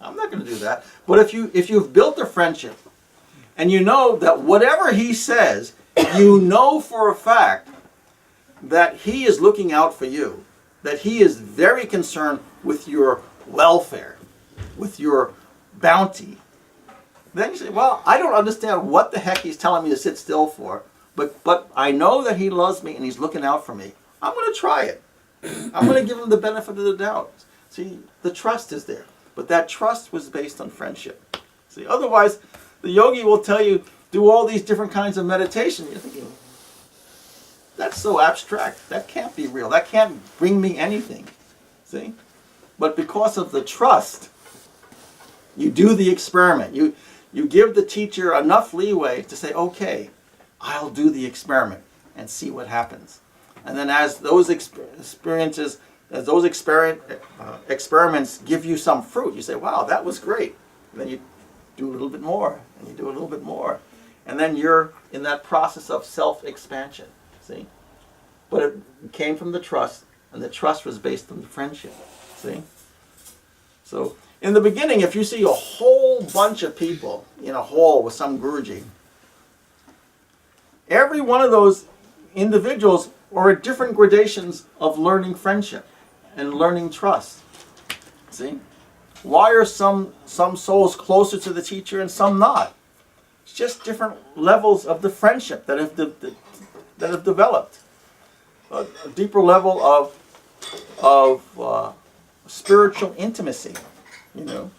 I'm not going to do that. But if you've built a friendship, and you know that whatever he says, you know for a fact that he is looking out for you, that he is very concerned with your welfare, with your bounty, then you say, well, I don't understand what the heck he's telling me to sit still for, but I know that he loves me and he's looking out for me. I'm going to try it. I'm going to give him the benefit of the doubt. See, the trust is there. But that trust was based on friendship. See, otherwise, the yogi will tell you, do all these different kinds of meditation. You're thinking, that's so abstract. That can't be real. That can't bring me anything. See? But because of the trust, you do the experiment. You give the teacher enough leeway to say, okay, I'll do the experiment and see what happens. And then as those experiments give you some fruit, you say, wow, that was great. And then you do a little bit more, and you do a little bit more. And then you're in that process of self-expansion, see? But it came from the trust, and the trust was based on the friendship, see? So in the beginning, if you see a whole bunch of people in a hall with some Guruji, every one of those individuals are at different gradations of learning friendship and learning trust. See? Why are some souls closer to the teacher and some not? It's just different levels of the friendship that have developed. A deeper level of spiritual intimacy, you know,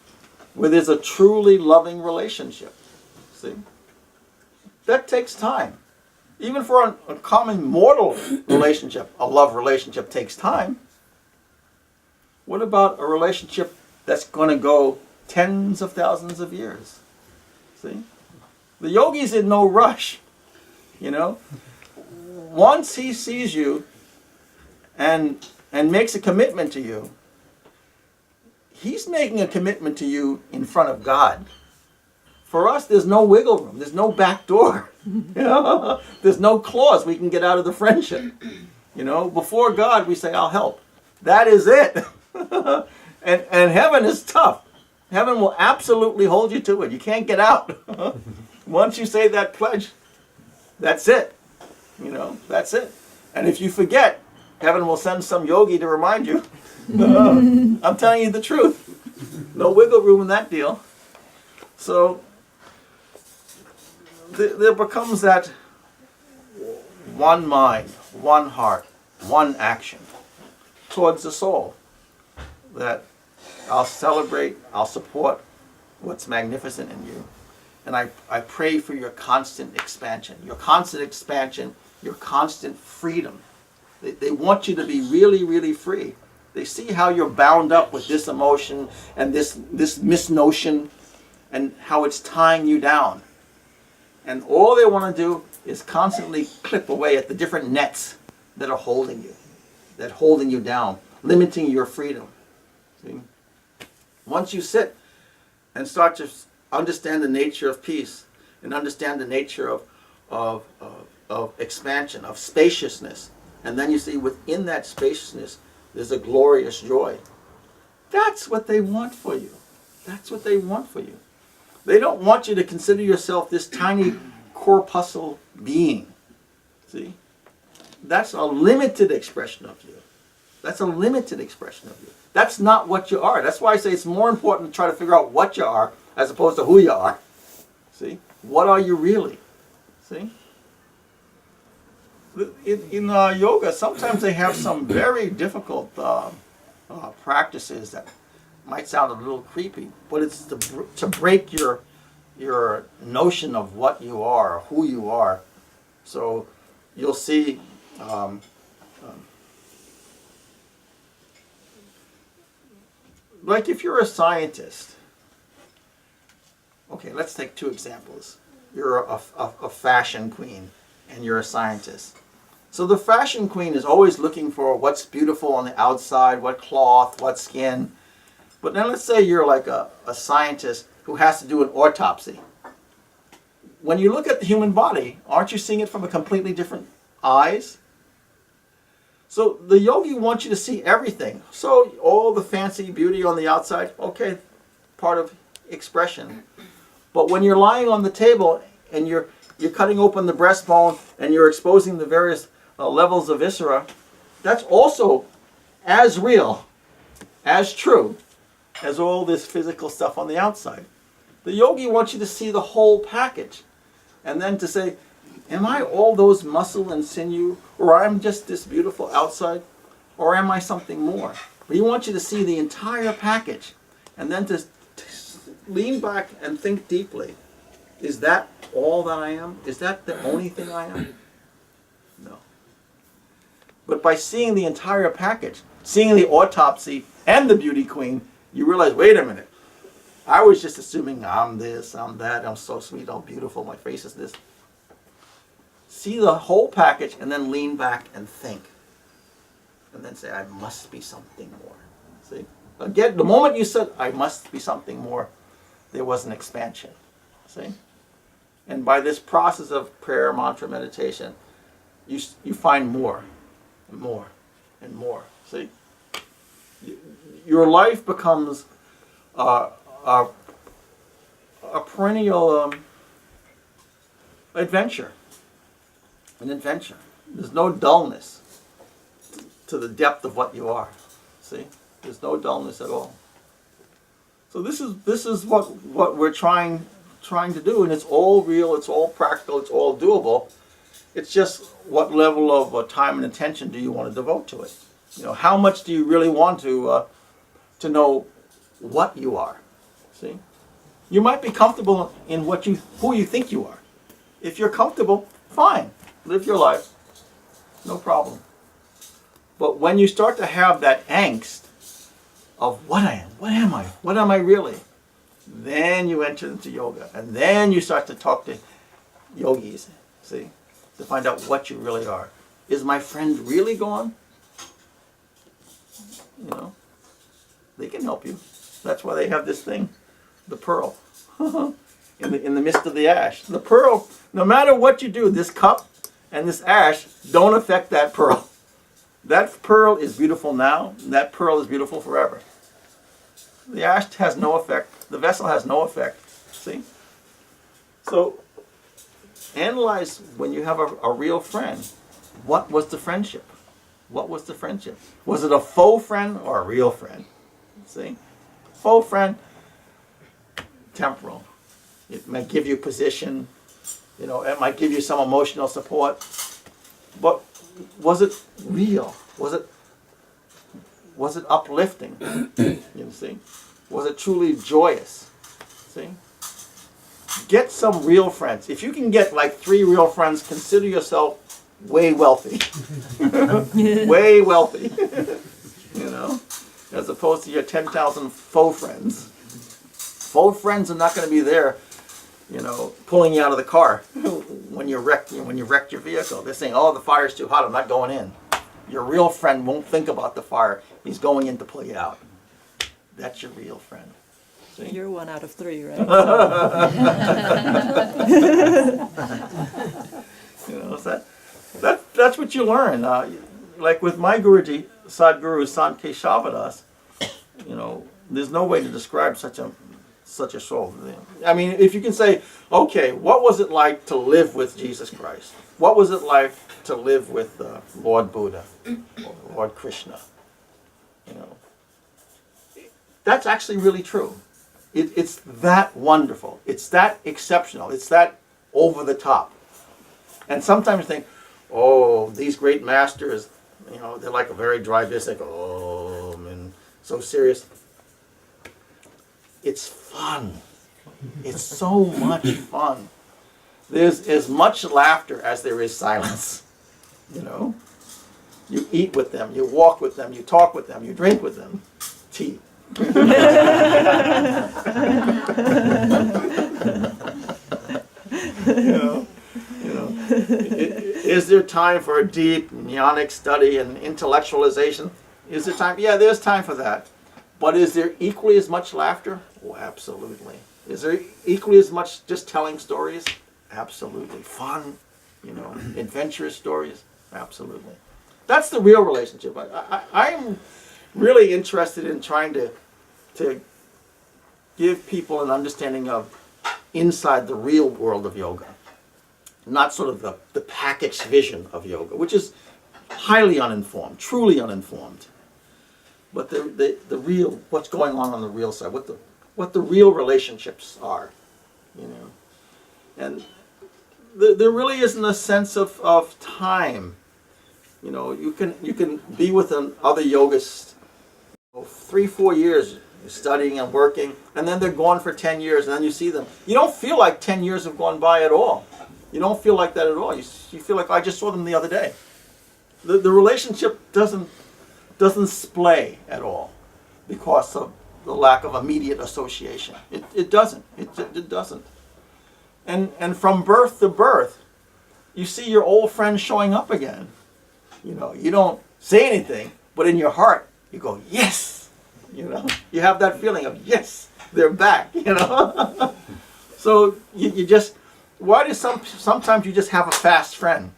where there's a truly loving relationship. See? That takes time. Even for a common mortal relationship, a love relationship takes time. What about a relationship that's going to go tens of thousands of years? See? The yogi's in no rush, you know. Once he sees you and makes a commitment to you, he's making a commitment to you in front of God. For us, there's no wiggle room. There's no back door. You know? There's no clause we can get out of the friendship. You know, before God, we say, I'll help. That is it. And heaven is tough. Heaven will absolutely hold you to it. You can't get out. Once you say that pledge, that's it. That's it. And if you forget, heaven will send some yogi to remind you. I'm telling you the truth. No wiggle room in that deal. So there becomes that one mind, one heart, one action towards the soul. That I'll celebrate, I'll support what's magnificent in you. And I pray for your constant expansion, your constant freedom. They want you to be really, really free. They see how you're bound up with this emotion and this misnotion and how it's tying you down. And all they want to do is constantly clip away at the different nets that are holding you down, limiting your freedom. See? Once you sit and start to understand the nature of peace and understand the nature of expansion, of spaciousness, and then you see within that spaciousness there's a glorious joy. That's what they want for you. That's what they want for you. They don't want you to consider yourself this tiny corpuscle being. See? That's a limited expression of you. That's a limited expression of you. That's not what you are. That's why I say it's more important to try to figure out what you are as opposed to who you are. See? What are you really? See? In yoga, sometimes they have some very difficult practices that might sound a little creepy, but it's to break your notion of what you are, or who you are. So you'll see like if you're a scientist, okay, let's take two examples. You're a fashion queen and you're a scientist. So the fashion queen is always looking for what's beautiful on the outside, what cloth, what skin. But then let's say you're like a scientist who has to do an autopsy. When you look at the human body, aren't you seeing it from a completely different eyes? So the yogi wants you to see everything. So all the fancy beauty on the outside, okay, part of expression. But when you're lying on the table and you're cutting open the breastbone and you're exposing the various levels of viscera, that's also as real, as true, as all this physical stuff on the outside. The yogi wants you to see the whole package. And then to say, am I all those muscle and sinew, or I'm just this beautiful outside, or am I something more? But he wants you to see the entire package, and then to lean back and think deeply. Is that all that I am? Is that the only thing I am? No. But by seeing the entire package, seeing the autopsy and the beauty queen, you realize, wait a minute. I was just assuming I'm this, I'm that, I'm so sweet, I'm beautiful, my face is this. See the whole package and then lean back and think. And then say, I must be something more. See? Again, the moment you said, I must be something more, there was an expansion. See? And by this process of prayer, mantra, meditation, you find more and more and more. See? Your life becomes a perennial adventure. An adventure. There's no dullness to the depth of what you are. See? There's no dullness at all. So this is what we're trying to do, and it's all real, it's all practical, it's all doable. It's just what level of time and attention do you want to devote to it? How much do you really want to know what you are? See? You might be comfortable in who you think you are. If you're comfortable, fine. Live your life. No problem. But when you start to have that angst of what I am, what am I really? Then you enter into yoga. And then you start to talk to yogis, see? To find out what you really are. Is my friend really gone? They can help you. That's why they have this thing, the pearl, in the midst of the ash. The pearl, no matter what you do, this cup and this ash don't affect that pearl. That pearl is beautiful now, and that pearl is beautiful forever. The ash has no effect. The vessel has no effect. See? So, analyze when you have a real friend. What was the friendship? What was the friendship? Was it a faux friend or a real friend? See? Faux friend, temporal. It might give you position. You know, it might give you some emotional support. But was it real? Was it uplifting? You see? Was it truly joyous? See? Get some real friends. If you can get like 3 real friends, consider yourself way wealthy. Way wealthy. You know? As opposed to your 10,000 faux friends. Faux friends are not going to be there, you know, pulling you out of the car when you wrecked your vehicle. They're saying, "Oh, the fire's too hot, I'm not going in." Your real friend won't think about the fire. He's going in to pull you out. That's your real friend. See? You're 1 out of 3, right? You know, so that's what you learn. Like with my Guruji, Sadguru Sant Keshavadas, you know, there's no way to describe such a soul. I mean, if you can say, okay, what was it like to live with Jesus Christ? What was it like to live with Lord Buddha or Lord Krishna? You know, that's actually really true. It's that wonderful. It's that exceptional. It's that over the top. And sometimes you think, oh, these great masters, you know, they're like a very dry business. Like, oh, man, so serious. It's fun. It's so much fun. There's as much laughter as there is silence. You know? You eat with them, you walk with them, you talk with them, you drink with them. Tea. Is there time for a deep jnanic study and intellectualization? Is there time? Yeah, there's time for that. But is there equally as much laughter? Oh, absolutely. Is there equally as much just telling stories? Absolutely. Fun, you know, adventurous stories? Absolutely. That's the real relationship. I'm really interested in trying to give people an understanding of inside the real world of yoga. Not sort of the packaged vision of yoga, which is highly uninformed, truly uninformed. But the real, what's going on the real side, what the real relationships are, you know. And there really isn't a sense of time. You know, you can be with other yogists 3-4 years studying and working, and then they're gone for 10 years, and then you see them. You don't feel like 10 years have gone by at all. You don't feel like that at all. You feel like I just saw them the other day. The relationship doesn't splay at all because of the lack of immediate association. It doesn't. It doesn't. And from birth to birth, you see your old friends showing up again. You know, you don't say anything, but in your heart, you go, yes! You know, you have that feeling of, yes, they're back, you know? So you just, why do sometimes you just have a fast friend?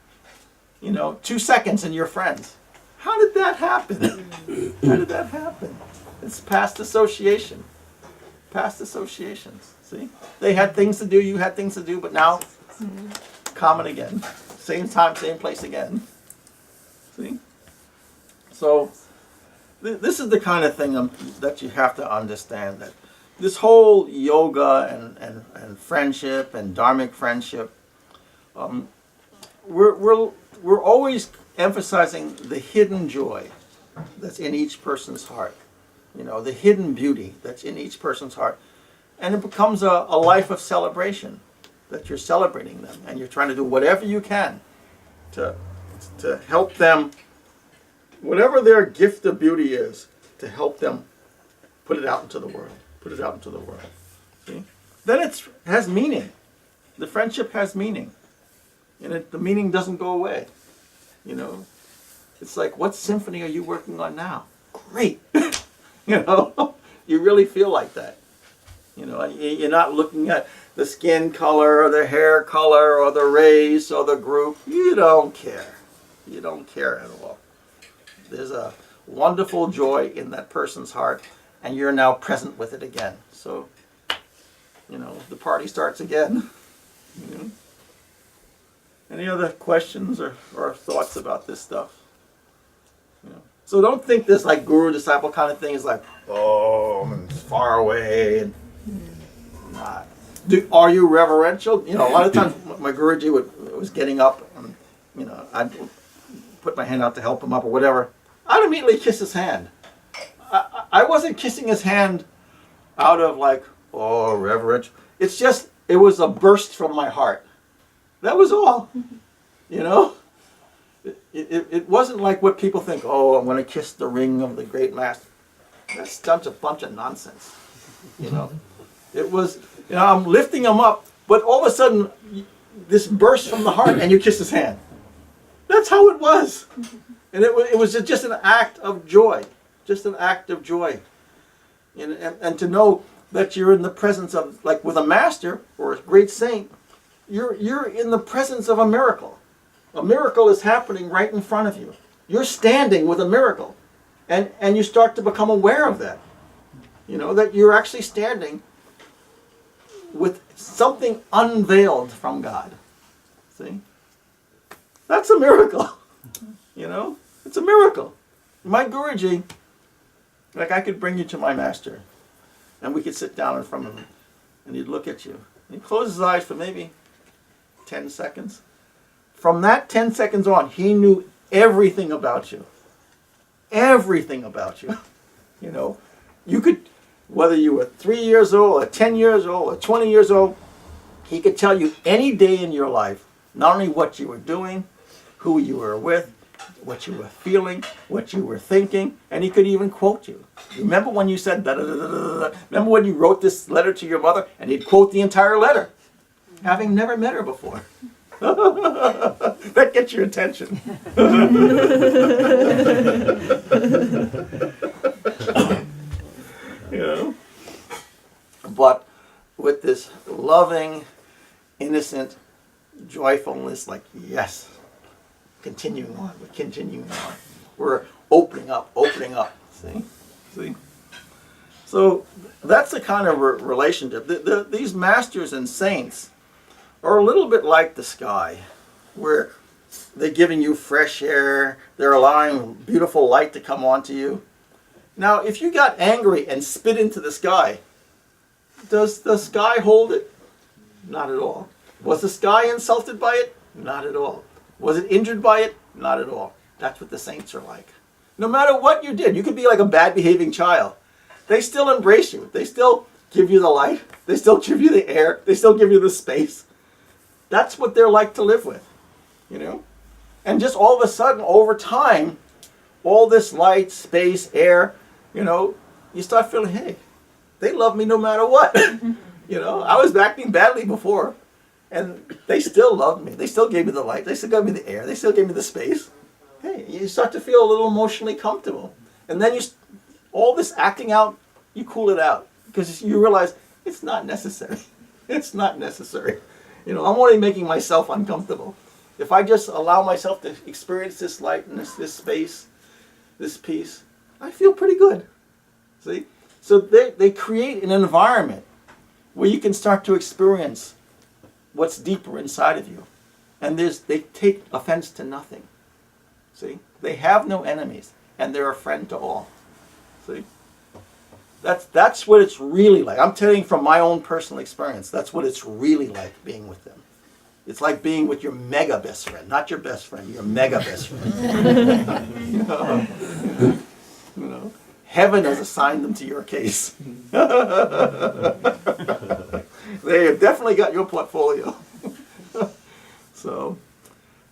You know, 2 seconds and you're friends. How did that happen? How did that happen? It's past association. Past associations, see? They had things to do, you had things to do, but now, common again. Same time, same place again. See? So, this is the kind of thing that you have to understand, that this whole yoga and friendship and Dharmic friendship, we're always emphasizing the hidden joy that's in each person's heart. You know, the hidden beauty that's in each person's heart. And it becomes a life of celebration, that you're celebrating them and you're trying to do whatever you can to help them, whatever their gift of beauty is, to help them put it out into the world. Put it out into the world. See? Then it has meaning. The friendship has meaning. And the meaning doesn't go away. You know? It's like, what symphony are you working on now? Great! You know? You really feel like that. You know, you're not looking at the skin color or the hair color or the race or the group. You don't care. You don't care at all. There's a wonderful joy in that person's heart, and you're now present with it again. So, the party starts again. You know? Any other questions or thoughts about this stuff? So don't think this like guru disciple kind of thing is like, oh, it's far away and not. Are you reverential? A lot of times my Guruji was getting up and I'd put my hand out to help him up or whatever. I'd immediately kiss his hand. I wasn't kissing his hand out of like, oh, reverential. It's just, it was a burst from my heart. That was all. It wasn't like what people think, oh, I'm going to kiss the ring of the great master. That's such a bunch of nonsense. It was, I'm lifting him up, but all of a sudden, this burst from the heart and you kiss his hand. That's how it was. And it was just an act of joy. Just an act of joy. And to know that you're in the presence of, like with a master or a great saint, you're in the presence of a miracle. A miracle is happening right in front of you. You're standing with a miracle. And you start to become aware of that. That you're actually standing with something unveiled from God. See? That's a miracle. It's a miracle. My Guruji, like I could bring you to my master and we could sit down in front of him and he'd look at you. He'd close his eyes for maybe 10 seconds. From that 10 seconds on, he knew everything about you. Everything about you. You could, whether you were 3 years old, or 10 years old, or 20 years old, he could tell you any day in your life, not only what you were doing, who you were with, what you were feeling, what you were thinking, and he could even quote you. Remember when you said, da, da, da, da, da, da. Remember when you wrote this letter to your mother, and he'd quote the entire letter, having never met her before. That gets your attention. But with this loving, innocent joyfulness, like, yes, continuing on, we're continuing on. We're opening up, see? So that's the kind of relationship. These masters and saints are a little bit like the sky, where they're giving you fresh air, they're allowing beautiful light to come onto you. Now, if you got angry and spit into the sky, does the sky hold it? Not at all. Was the sky insulted by it? Not at all. Was it injured by it? Not at all. That's what the saints are like. No matter what you did, you could be like a bad behaving child. They still embrace you. They still give you the light. They still give you the air. They still give you the space. That's what they're like to live with, And just all of a sudden, over time, all this light, space, air, you start feeling, hey, they love me no matter what. I was acting badly before, and they still loved me. They still gave me the light. They still gave me the air. They still gave me the space. Hey, you start to feel a little emotionally comfortable. And then all this acting out, you cool it out. Because you realize it's not necessary. It's not necessary. I'm only making myself uncomfortable. If I just allow myself to experience this light and this space, this peace, I feel pretty good. See? So they create an environment where you can start to experience what's deeper inside of you. And they take offense to nothing. See? They have no enemies, and they're a friend to all. See? That's what it's really like. I'm telling you from my own personal experience, that's what it's really like being with them. It's like being with your mega best friend, not your best friend, your mega best friend. Heaven has assigned them to your case. They have definitely got your portfolio. So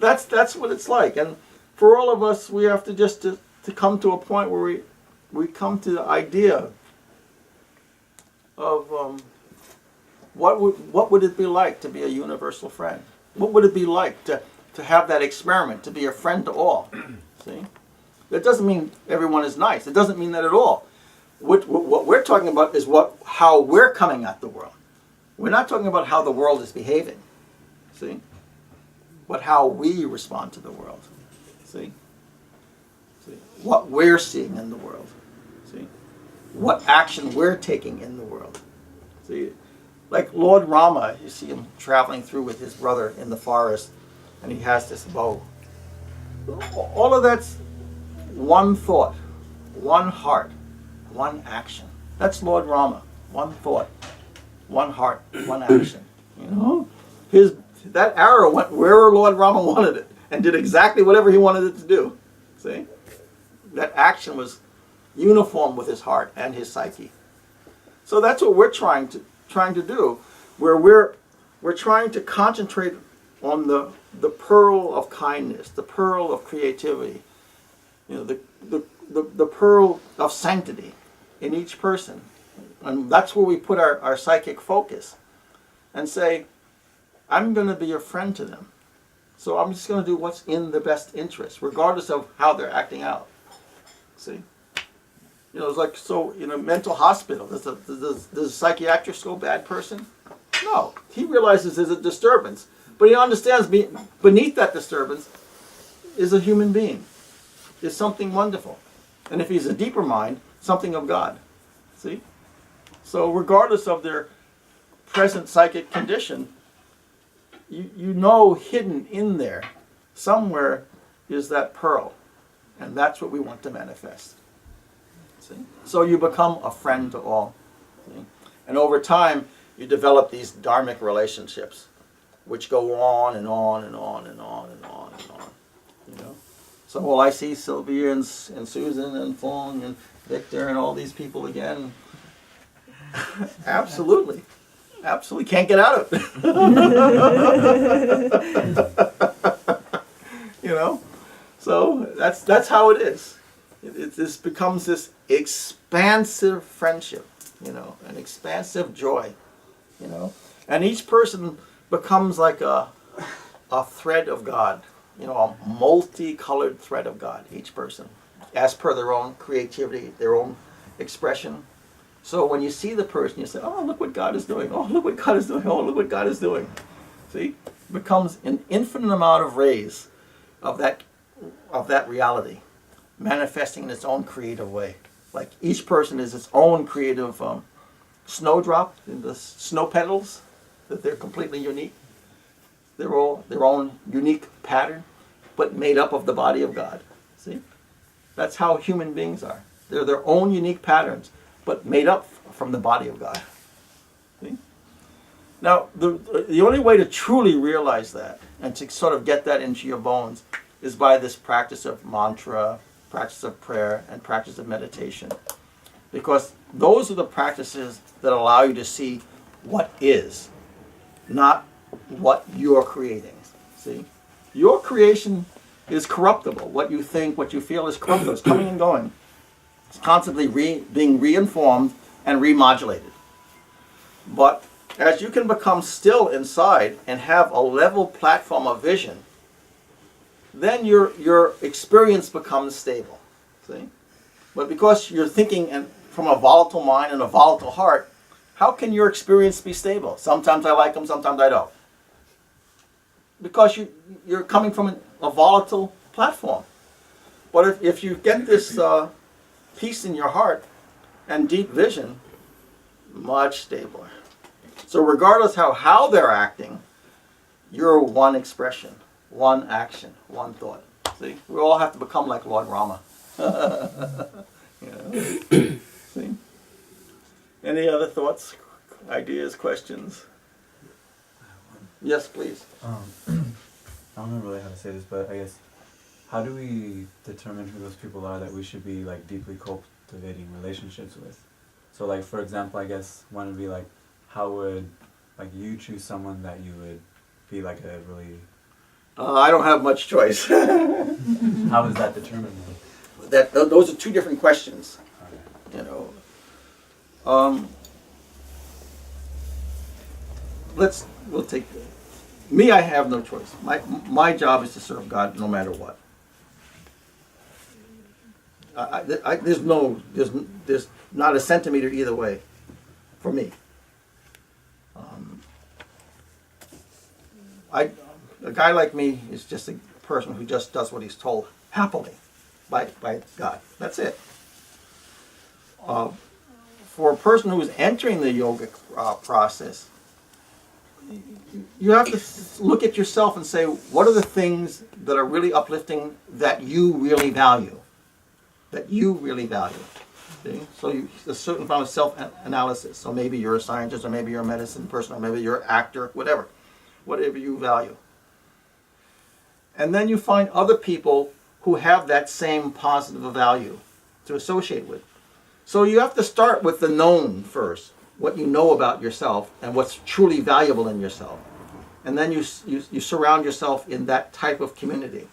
that's what it's like. And for all of us, we have to just to come to a point where we come to the idea of what would it be like to be a universal friend? What would it be like to have that experiment, to be a friend to all? See? That doesn't mean everyone is nice. It doesn't mean that at all. What we're talking about is how we're coming at the world. We're not talking about how the world is behaving. See? But how we respond to the world. See? What we're seeing in the world. See? what action we're taking in the world. See, like Lord Rama, you see him traveling through with his brother in the forest, and he has this bow. All of that's one thought, one heart, one action. That's Lord Rama. One thought, one heart, one action. You know, that arrow went wherever Lord Rama wanted it and did exactly whatever he wanted it to do. See, that action was uniform with his heart and his psyche. So that's what we're trying to do, where we're trying to concentrate on the pearl of kindness, the pearl of creativity, you know, the pearl of sanctity in each person. And that's where we put our psychic focus and say, I'm going to be a friend to them. So I'm just going to do what's in the best interest, regardless of how they're acting out. See? You know, it's like, so in a mental hospital, does a psychiatrist go bad person? No. He realizes there's a disturbance. But he understands beneath that disturbance is a human being, is something wonderful. And if he's a deeper mind, something of God. See? So regardless of their present psychic condition, you know hidden in there, somewhere is that pearl. And that's what we want to manifest. See? So you become a friend to all. See? And over time, you develop these dharmic relationships, which go on and on and on and on and on and on. You know? So will I see Sylvia and Susan and Fong and Victor and all these people again? Absolutely. Absolutely. Can't get out of it. You know? So that's how it is. This becomes this expansive friendship, you know, an expansive joy, you know. And each person becomes like a thread of God, you know, a multicolored thread of God, each person, as per their own creativity, their own expression. So when you see the person, you say, oh, look what God is doing. Oh, look what God is doing. Oh, look what God is doing. See? It becomes an infinite amount of rays of that reality, manifesting in its own creative way. Like each person is its own creative snowdrop in the snow petals, that they're completely unique. They're all their own unique pattern, but made up of the body of God. See? That's how human beings are. They're their own unique patterns, but made up from the body of God. See? Now, the only way to truly realize that and to sort of get that into your bones is by this practice of mantra, practice of prayer, and practice of meditation. Because those are the practices that allow you to see what is, not what you're creating. See? Your creation is corruptible. What you think, what you feel is corruptible. It's coming and going. It's constantly being reinformed and remodulated. But as you can become still inside and have a level platform of vision, then your experience becomes stable. See? But because you're thinking from a volatile mind and a volatile heart, how can your experience be stable? Sometimes I like them, sometimes I don't. Because you're coming from a volatile platform. But if you get this peace in your heart and deep vision, much stabler. So regardless how they're acting, you're one expression, one action, one thought. See? We all have to become like Lord Rama. You know? See? Any other thoughts, ideas, questions? Yes, please. I don't know really how to say this, but I guess, how do we determine who those people are that we should be like deeply cultivating relationships with? So like, for example, I guess one would be like, how would like you choose someone that you would be like a really... I don't have much choice. How is that determined? Those are two different questions. Okay. You know, we'll take me. I have no choice. My job is to serve God no matter what. There's not a centimeter either way for me. A guy like me is just a person who just does what he's told happily by God. That's it. for a person who is entering the yoga process, you have to look at yourself and say, what are the things that are really uplifting that you really value? That you really value. See? So a certain amount of self-analysis. So maybe you're a scientist, or maybe you're a medicine person, or maybe you're an actor, whatever you value. And then you find other people who have that same positive value to associate with. So you have to start with the known first, what you know about yourself and what's truly valuable in yourself. And then you surround yourself in that type of community.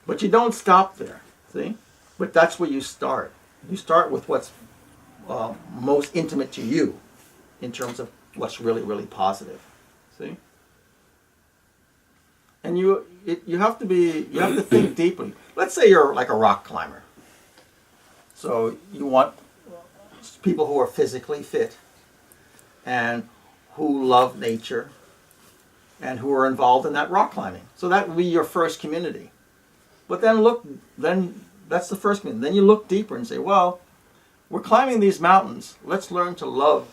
But you don't stop there, see? But that's where you start. You start with what's most intimate to you in terms of what's really, really positive, see? And you have to think deeply. Let's say you're like a rock climber. So you want people who are physically fit and who love nature and who are involved in that rock climbing. So that would be your first community. But then that's the first community. Then you look deeper and say, well, we're climbing these mountains. Let's learn to love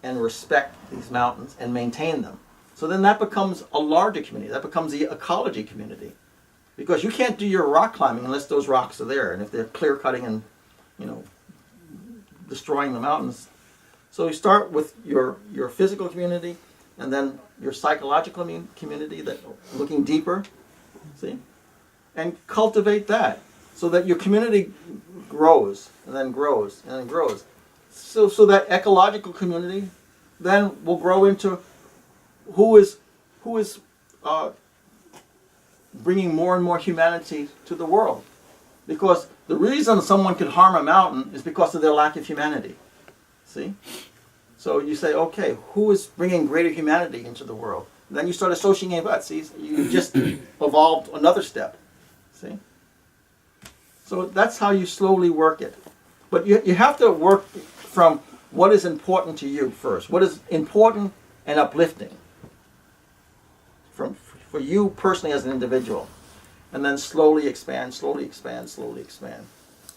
and respect these mountains and maintain them. So then that becomes a larger community. That becomes the ecology community. Because you can't do your rock climbing unless those rocks are there. And if they're clear cutting and, destroying the mountains. So you start with your physical community and then your psychological community, that looking deeper, see? And cultivate that so that your community grows and then grows and then grows. So that ecological community then will grow into who is bringing more and more humanity to the world. Because the reason someone can harm a mountain is because of their lack of humanity. See? So you say, okay, who is bringing greater humanity into the world? And then you start associating with that. See? You just evolved another step. See? So that's how you slowly work it. But you have to work from what is important to you first. What is important and uplifting for you personally as an individual. And then slowly expand, slowly expand, slowly expand.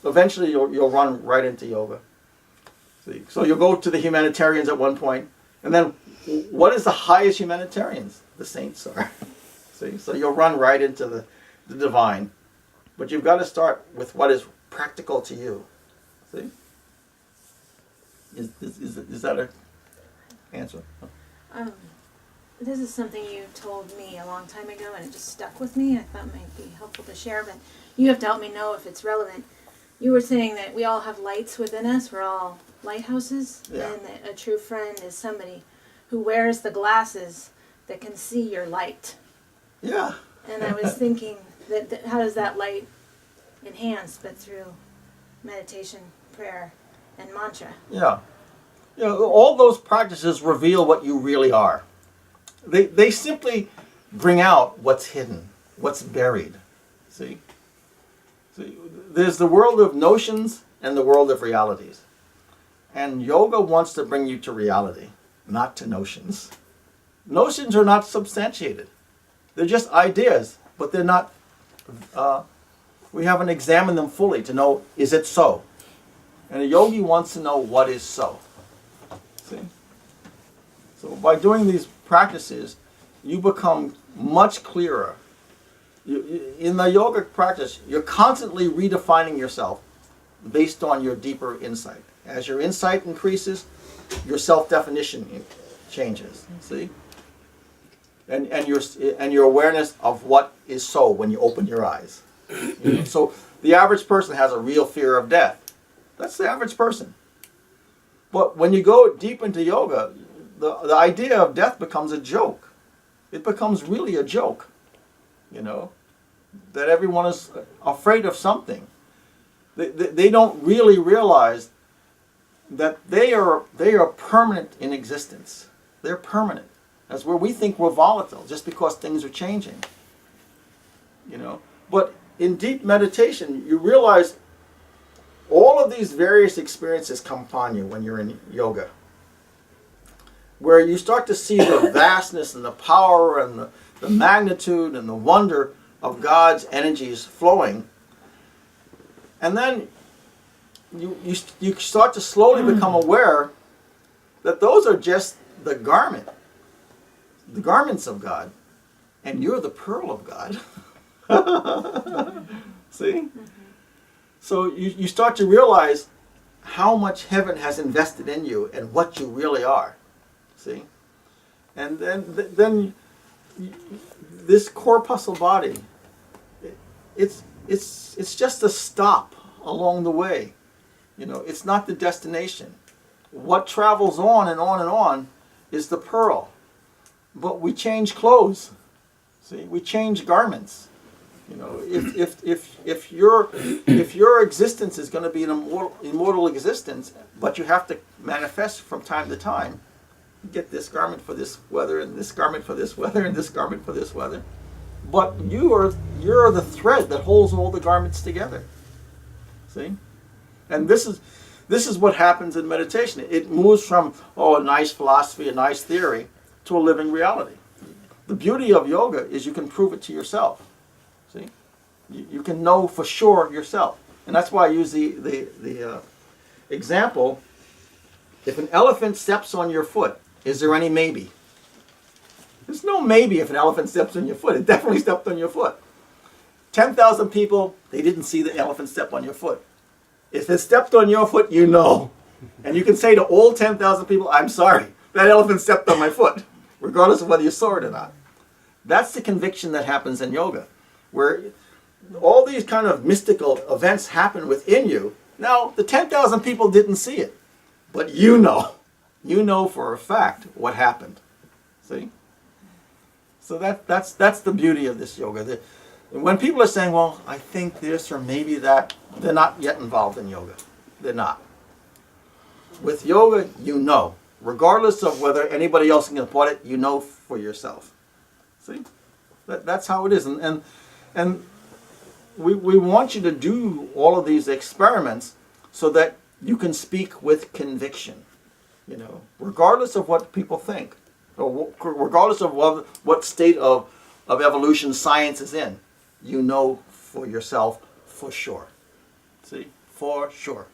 Eventually you'll run right into yoga. See? So you'll go to the humanitarians at one point, and then what is the highest humanitarians? The saints are. See? So you'll run right into the divine. But you've got to start with what is practical to you. See? Is that an answer? This is something you told me a long time ago, and it just stuck with me. I thought it might be helpful to share, but you have to help me know if it's relevant. You were saying that we all have lights within us. We're all lighthouses, Yeah. and that a true friend is somebody who wears the glasses that can see your light. Yeah. And I was thinking that how does that light enhance but through meditation, prayer, and mantra? Yeah. All those practices reveal what you really are. They simply bring out what's hidden, what's buried. See? There's the world of notions and the world of realities. And yoga wants to bring you to reality, not to notions. Notions are not substantiated. They're just ideas, but they're not, we haven't examined them fully to know, is it so? And a yogi wants to know what is so. See? So by doing these practices, you become much clearer. In the yogic practice, you're constantly redefining yourself based on your deeper insight. As your insight increases, your self-definition changes. See? And your awareness of what is so when you open your eyes. So the average person has a real fear of death. That's the average person. But when you go deep into yoga, the idea of death becomes a joke. It becomes really a joke, that everyone is afraid of something. They don't really realize that they are permanent in existence. They're permanent. That's where we think we're volatile just because things are changing. But in deep meditation, you realize all of these various experiences come upon you when you're in yoga, where you start to see the vastness and the power and the magnitude and the wonder of God's energies flowing. And then you start to slowly become aware that those are just the garments of God, and you're the pearl of God. See? So you start to realize how much heaven has invested in you and what you really are. See? And then this corpuscle body, it's just a stop along the way. You know, it's not the destination. What travels on and on and on is the pearl. But we change clothes. See, we change garments. You know, if your existence is going to be an immortal existence, but you have to manifest from time to time, get this garment for this weather, and this garment for this weather, and this garment for this weather. But you're the thread that holds all the garments together. See, and this is what happens in meditation. It moves from a nice philosophy, a nice theory, to a living reality. The beauty of yoga is you can prove it to yourself. See, you can know for sure yourself, and that's why I use the example. If an elephant steps on your foot, is there any maybe? There's no maybe if an elephant steps on your foot. It definitely stepped on your foot. 10,000 people, they didn't see the elephant step on your foot. If it stepped on your foot, you know. And you can say to all 10,000 people, I'm sorry, that elephant stepped on my foot, regardless of whether you saw it or not. That's the conviction that happens in yoga, where all these kind of mystical events happen within you. Now, the 10,000 people didn't see it, but you know. You know for a fact what happened. See? So that's the beauty of this yoga. When people are saying, well, I think this or maybe that, they're not yet involved in yoga. They're not. With yoga, you know. Regardless of whether anybody else can support it, you know for yourself. See? That's how it is. And we want you to do all of these experiments so that you can speak with conviction. You know, regardless of what people think, or regardless of what state of evolution science is in, you know for yourself for sure. See? For sure.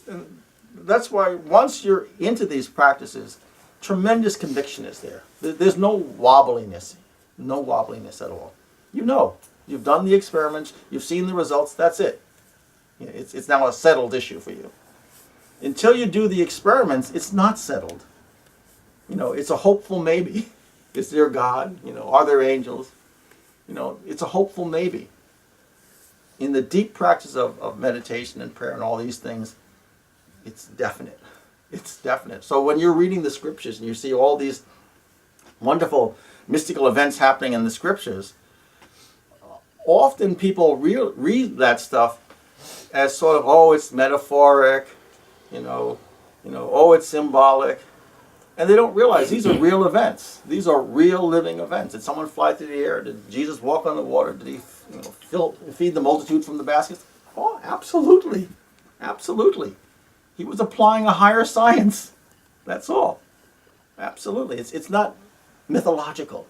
And that's why once you're into these practices, tremendous conviction is there. There's no wobbliness. No wobbliness at all. You know. You've done the experiments. You've seen the results. That's it. It's now a settled issue for you. Until you do the experiments, it's not settled. You know, it's a hopeful maybe. Is there God? You know, are there angels? You know, it's a hopeful maybe. In the deep practice of meditation and prayer and all these things, it's definite. It's definite. So when you're reading the scriptures and you see all these wonderful mystical events happening in the scriptures, often people read that stuff as sort of, oh, it's metaphoric, you know, oh, it's symbolic. And they don't realize these are real events. These are real living events. Did someone fly through the air? Did Jesus walk on the water? Did he feed the multitude from the baskets? Oh, absolutely. Absolutely. He was applying a higher science. That's all. Absolutely. It's not mythological,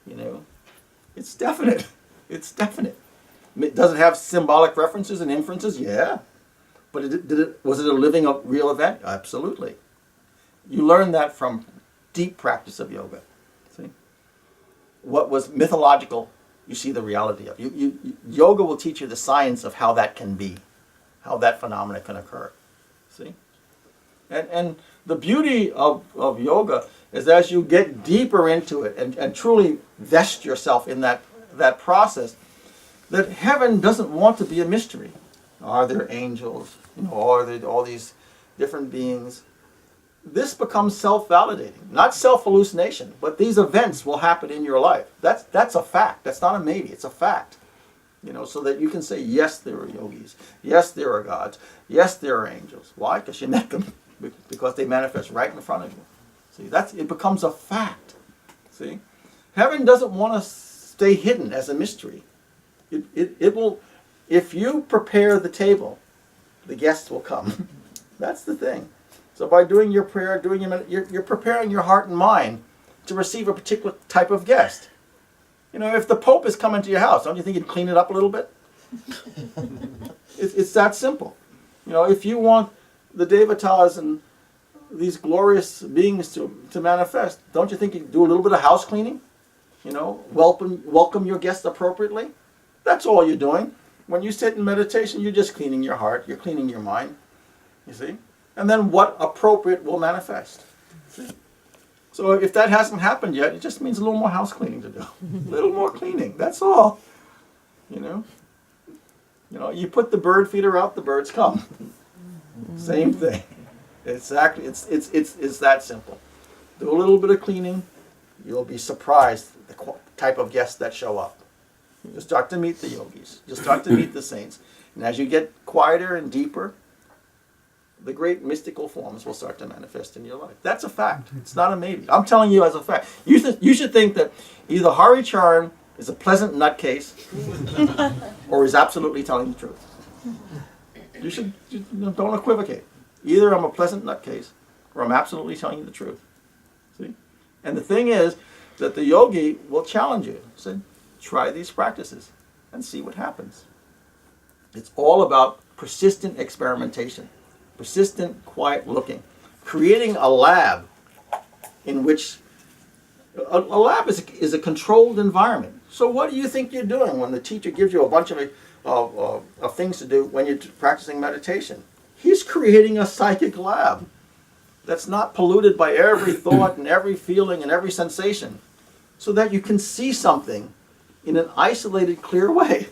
you know. It's definite. It's definite. Does it have symbolic references and inferences? Yeah. But was it a living, real event? Absolutely. You learn that from deep practice of yoga. See? What was mythological, you see the reality of. Yoga will teach you the science of how that can be, how that phenomena can occur. See? And the beauty of yoga is as you get deeper into it and truly vest yourself in that process, that heaven doesn't want to be a mystery. Are there angels? You know, are there all these different beings? This becomes self-validating, not self-hallucination, but these events will happen in your life. That's a fact. That's not a maybe. It's a fact. You know, so that you can say, yes, there are yogis. Yes, there are gods. Yes, there are angels. Why? Because you met them. Because they manifest right in front of you. See, it becomes a fact. See? Heaven doesn't want to stay hidden as a mystery. It will, if you prepare the table, the guests will come. That's the thing. So by doing your prayer, you're preparing your heart and mind to receive a particular type of guest. You know, if the Pope is coming to your house, don't you think you'd clean it up a little bit? It's that simple. You know, if you want the devatas and these glorious beings to manifest, don't you think you do a little bit of house cleaning? You know, welcome your guests appropriately. That's all you're doing. When you sit in meditation, you're just cleaning your heart, you're cleaning your mind, you see? And then what appropriate will manifest. See? So if that hasn't happened yet, it just means a little more house cleaning to do. A little more cleaning, that's all. You know? You know, you put the bird feeder out, the birds come. Same thing. Exactly, it's that simple. Do a little bit of cleaning, you'll be surprised the type of guests that show up. You'll start to meet the yogis. You'll start to meet the saints. And as you get quieter and deeper, the great mystical forms will start to manifest in your life. That's a fact. It's not a maybe. I'm telling you as a fact. You should think that either Haricharan is a pleasant nutcase or is absolutely telling the truth. Don't equivocate. Either I'm a pleasant nutcase or I'm absolutely telling you the truth. See? And the thing is that the yogi will challenge you. Say, try these practices and see what happens. It's all about persistent experimentation, persistent quiet looking, creating a lab in which a lab is a controlled environment. So what do you think you're doing when the teacher gives you a bunch of things to do when you're practicing meditation? He's creating a psychic lab that's not polluted by every thought and every feeling and every sensation, so that you can see something in an isolated, clear way.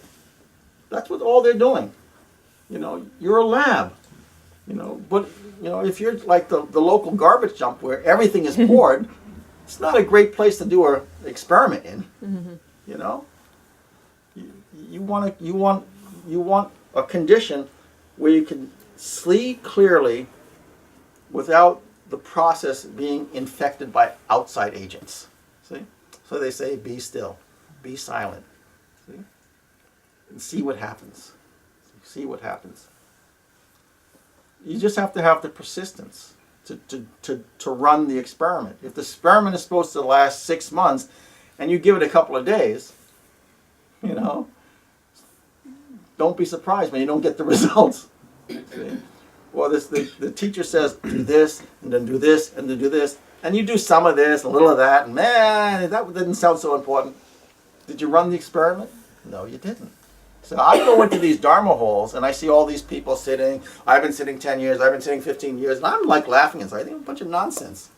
That's what all they're doing. You know, you're a lab. You know, but you know, if you're like the local garbage dump where everything is poured, it's not a great place to do an experiment in. Mm-hmm. You know, you want a condition where you can see clearly without the process being infected by outside agents. See? So they say, be still, be silent. See? And see what happens. See what happens. You just have to have the persistence to run the experiment. If the experiment is supposed to last 6 months and you give it a couple of days, you know, don't be surprised when you don't get the results. See? Or the teacher says, do this, and then do this, and then do this, and you do some of this, a little of that, and man, that didn't sound so important. Did you run the experiment? No, you didn't. So I go into these Dharma halls, and I see all these people sitting. I've been sitting 10 years, I've been sitting 15 years, and I'm like laughing inside. I think a bunch of nonsense.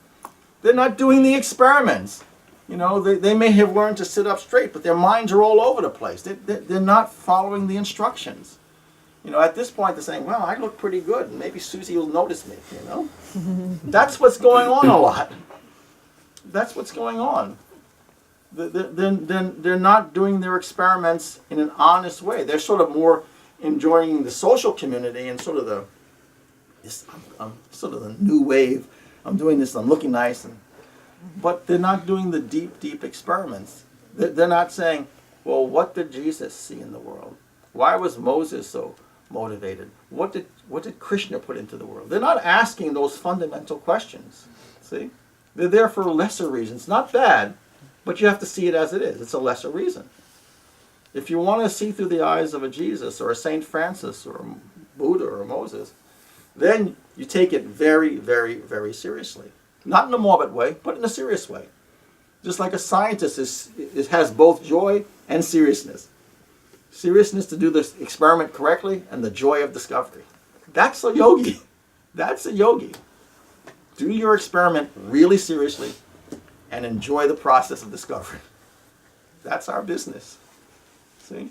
They're not doing the experiments. You know, they may have learned to sit up straight, but their minds are all over the place. They're not following the instructions. You know, at this point, they're saying, well, I look pretty good, and maybe Susie will notice me, you know? That's what's going on a lot. That's what's going on. They're not doing their experiments in an honest way. They're sort of more enjoying the social community and sort of I'm sort of the new wave. I'm doing this, I'm looking nice. But they're not doing the deep experiments. They're not saying, well, what did Jesus see in the world? Why was Moses so motivated? What did Krishna put into the world? They're not asking those fundamental questions. See? They're there for lesser reasons. Not bad, but you have to see it as it is. It's a lesser reason. If you want to see through the eyes of a Jesus or a Saint Francis or a Buddha or a Moses, then you take it very, very, very seriously. Not in a morbid way, but in a serious way. Just like a scientist has both joy and seriousness. Seriousness to do this experiment correctly and the joy of discovery. That's a yogi. That's a yogi. Do your experiment really seriously and enjoy the process of discovery. That's our business. See?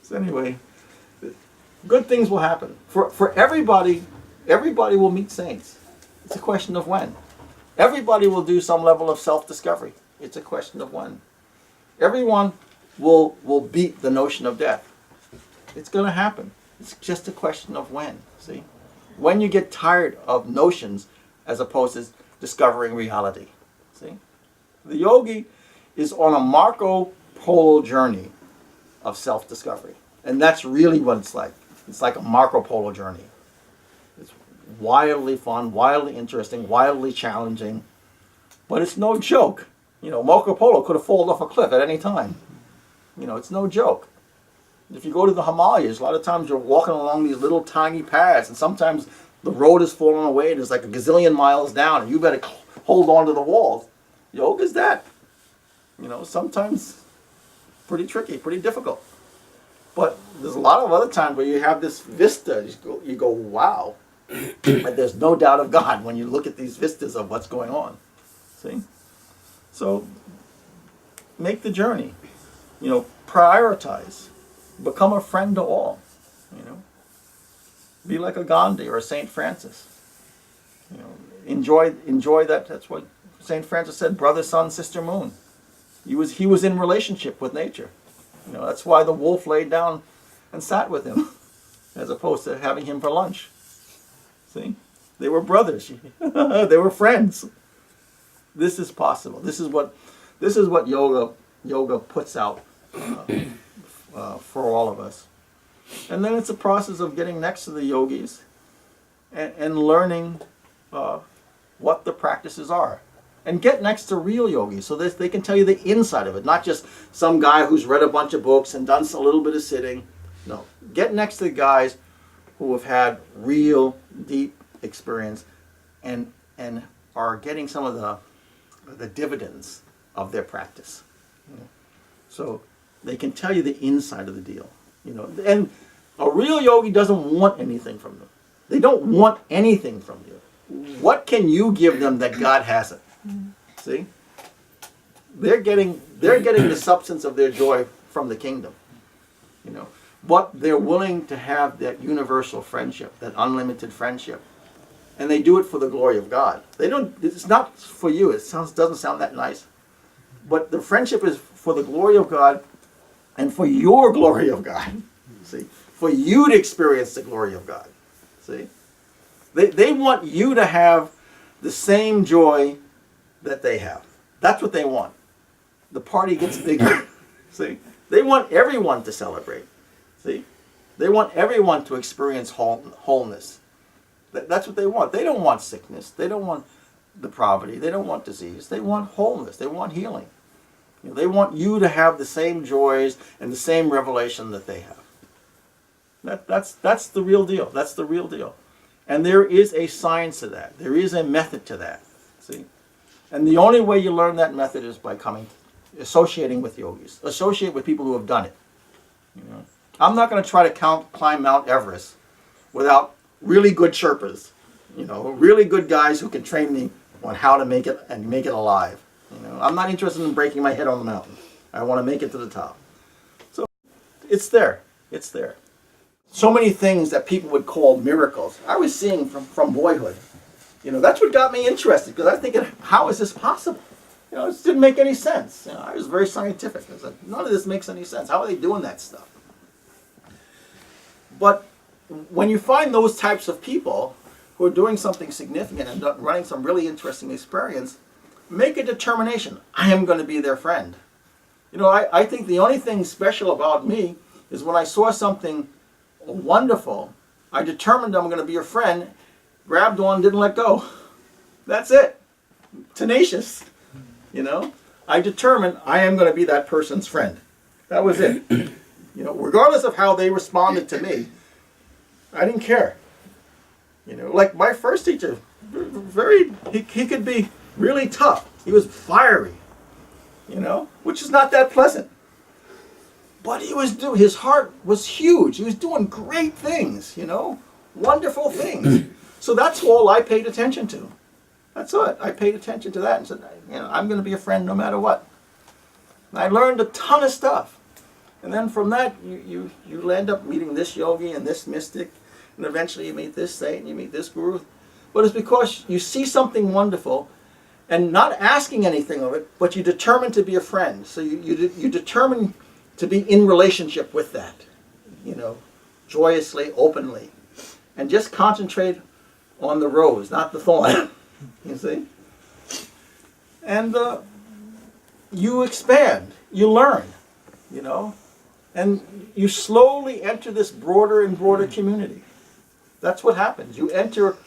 So anyway, good things will happen. For everybody will meet saints. It's a question of when. Everybody will do some level of self-discovery. It's a question of when. Everyone will beat the notion of death. It's going to happen. It's just a question of when. See? When you get tired of notions as opposed to discovering reality. See? The yogi is on a Marco Polo journey of self-discovery. And that's really what it's like. It's like a Marco Polo journey. It's wildly fun, wildly interesting, wildly challenging. But it's no joke. You know, Marco Polo could have fallen off a cliff at any time. You know, it's no joke. If you go to the Himalayas, a lot of times you're walking along these little tiny paths, and sometimes the road is falling away and it's like a gazillion miles down, and you better hold on to the walls. Yoga's that. You know, sometimes pretty tricky, pretty difficult. But there's a lot of other times where you have this vista. You go, wow. But there's no doubt of God when you look at these vistas of what's going on. See? So make the journey. You know, prioritize. Become a friend to all. You know, be like a Gandhi or a Saint Francis. You know, enjoy that. That's what Saint Francis said. Brother, sun, sister, moon. He was in relationship with nature. You know, that's why the wolf laid down and sat with him, as opposed to having him for lunch. See, they were brothers. They were friends. This is possible. This is what yoga puts out for all of us. And then it's a process of getting next to the yogis and learning what the practices are. And get next to real yogis so that they can tell you the inside of it, not just some guy who's read a bunch of books and done a little bit of sitting. No, get next to the guys who have had real, deep experience and are getting some of the dividends of their practice. You know? So they can tell you the inside of the deal. You know, and a real yogi doesn't want anything from them. They don't want anything from you. What can you give them that God hasn't? See? They're getting the substance of their joy from the kingdom. You know, but they're willing to have that universal friendship, that unlimited friendship. And they do it for the glory of God. It's not for you. It doesn't sound that nice. But the friendship is for the glory of God and for your glory of God. See? For you to experience the glory of God. See? They want you to have the same joy that they have. That's what they want. The party gets bigger. See? They want everyone to celebrate. See? They want everyone to experience wholeness. That's what they want. They don't want sickness. They don't want depravity. They don't want disease. They want wholeness. They want healing. You know, they want you to have the same joys and the same revelation that they have. That's the real deal. That's the real deal. And there is a science to that. There is a method to that. See? And the only way you learn that method is by associating with yogis. Associate with people who have done it. You know? I'm not going to try to climb Mount Everest without really good Sherpas. You know, really good guys who can train me on how to make it and make it alive. You know, I'm not interested in breaking my head on the mountain. I want to make it to the top. So it's there. It's there. So many things that people would call miracles, I was seeing from boyhood. You know, that's what got me interested, because I was thinking, how is this possible? You know, it just didn't make any sense. You know, I was very scientific. I was like, none of this makes any sense. How are they doing that stuff? But when you find those types of people who are doing something significant and running some really interesting experience, make a determination. I am going to be their friend. You know, I think the only thing special about me is when I saw something wonderful, I determined I'm going to be a friend, grabbed on, didn't let go. That's it. Tenacious. You know, I determined I am going to be that person's friend. That was it. You know, regardless of how they responded to me, I didn't care. You know, like my first teacher, he could be really tough. He was fiery, you know, which is not that pleasant. But his heart was huge. He was doing great things, you know, wonderful things. So that's all I paid attention to. That's it. I paid attention to that and said, you know, I'm going to be a friend no matter what. And I learned a ton of stuff. And then from that, you end up meeting this yogi and this mystic, and eventually you meet this saint and you meet this guru. But it's because you see something wonderful and not asking anything of it, but you determine to be a friend. So you determine to be in relationship with that, you know, joyously, openly. And just concentrate on the rose, not the thorn. You see? And you expand, you learn, you know, and you slowly enter this broader and broader community. That's what happens. You enter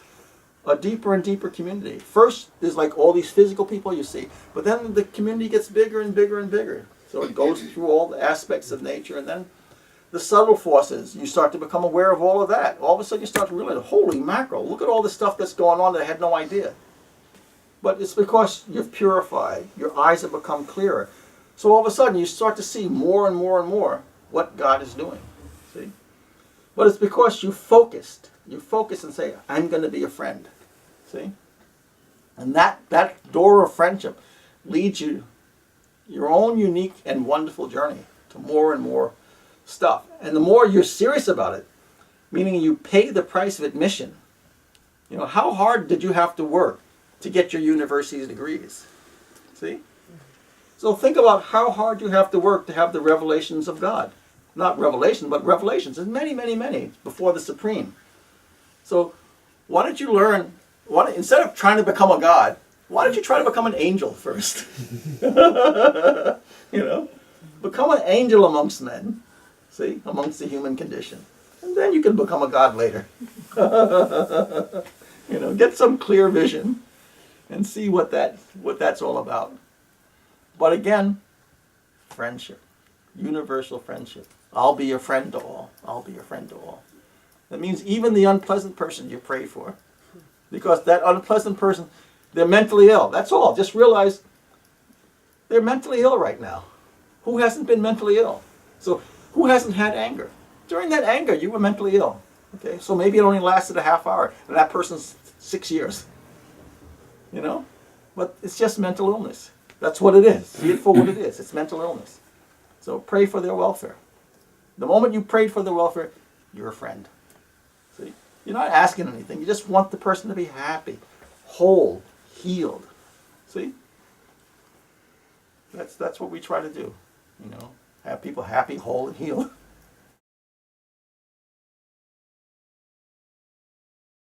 a deeper and deeper community. First, there's like all these physical people you see, but then the community gets bigger and bigger and bigger. So it goes through all the aspects of nature, and then the subtle forces, you start to become aware of all of that. All of a sudden you start to realize, holy mackerel, look at all the stuff that's going on that I had no idea. But it's because you've purified, your eyes have become clearer. So all of a sudden you start to see more and more and more what God is doing. See? But it's because you focused. You focus and say, I'm going to be a friend. See? And that door of friendship leads you your own unique and wonderful journey to more and more stuff. And the more you're serious about it, meaning you pay the price of admission. You know, how hard did you have to work to get your university degrees? See? So think about how hard you have to work to have the revelations of God. Not revelation, but revelations. There's many, many, many before the Supreme. So why don't you learn, instead of trying to become a God, why don't you try to become an angel first? You know? Become an angel amongst men. See? Amongst the human condition. And then you can become a God later. You know, get some clear vision and see what that's all about. But again, friendship. Universal friendship. I'll be your friend to all. I'll be your friend to all. That means even the unpleasant person you pray for. Because that unpleasant person, they're mentally ill. That's all. Just realize they're mentally ill right now. Who hasn't been mentally ill? So who hasn't had anger? During that anger, you were mentally ill. Okay, so maybe it only lasted a half hour, and that person's 6 years. You know? But it's just mental illness. That's what it is. See it for what it is. It's mental illness. So pray for their welfare. The moment you prayed for their welfare, you're a friend. See? You're not asking anything. You just want the person to be happy, whole, healed. See? That's what we try to do. You know, have people happy, whole, and healed.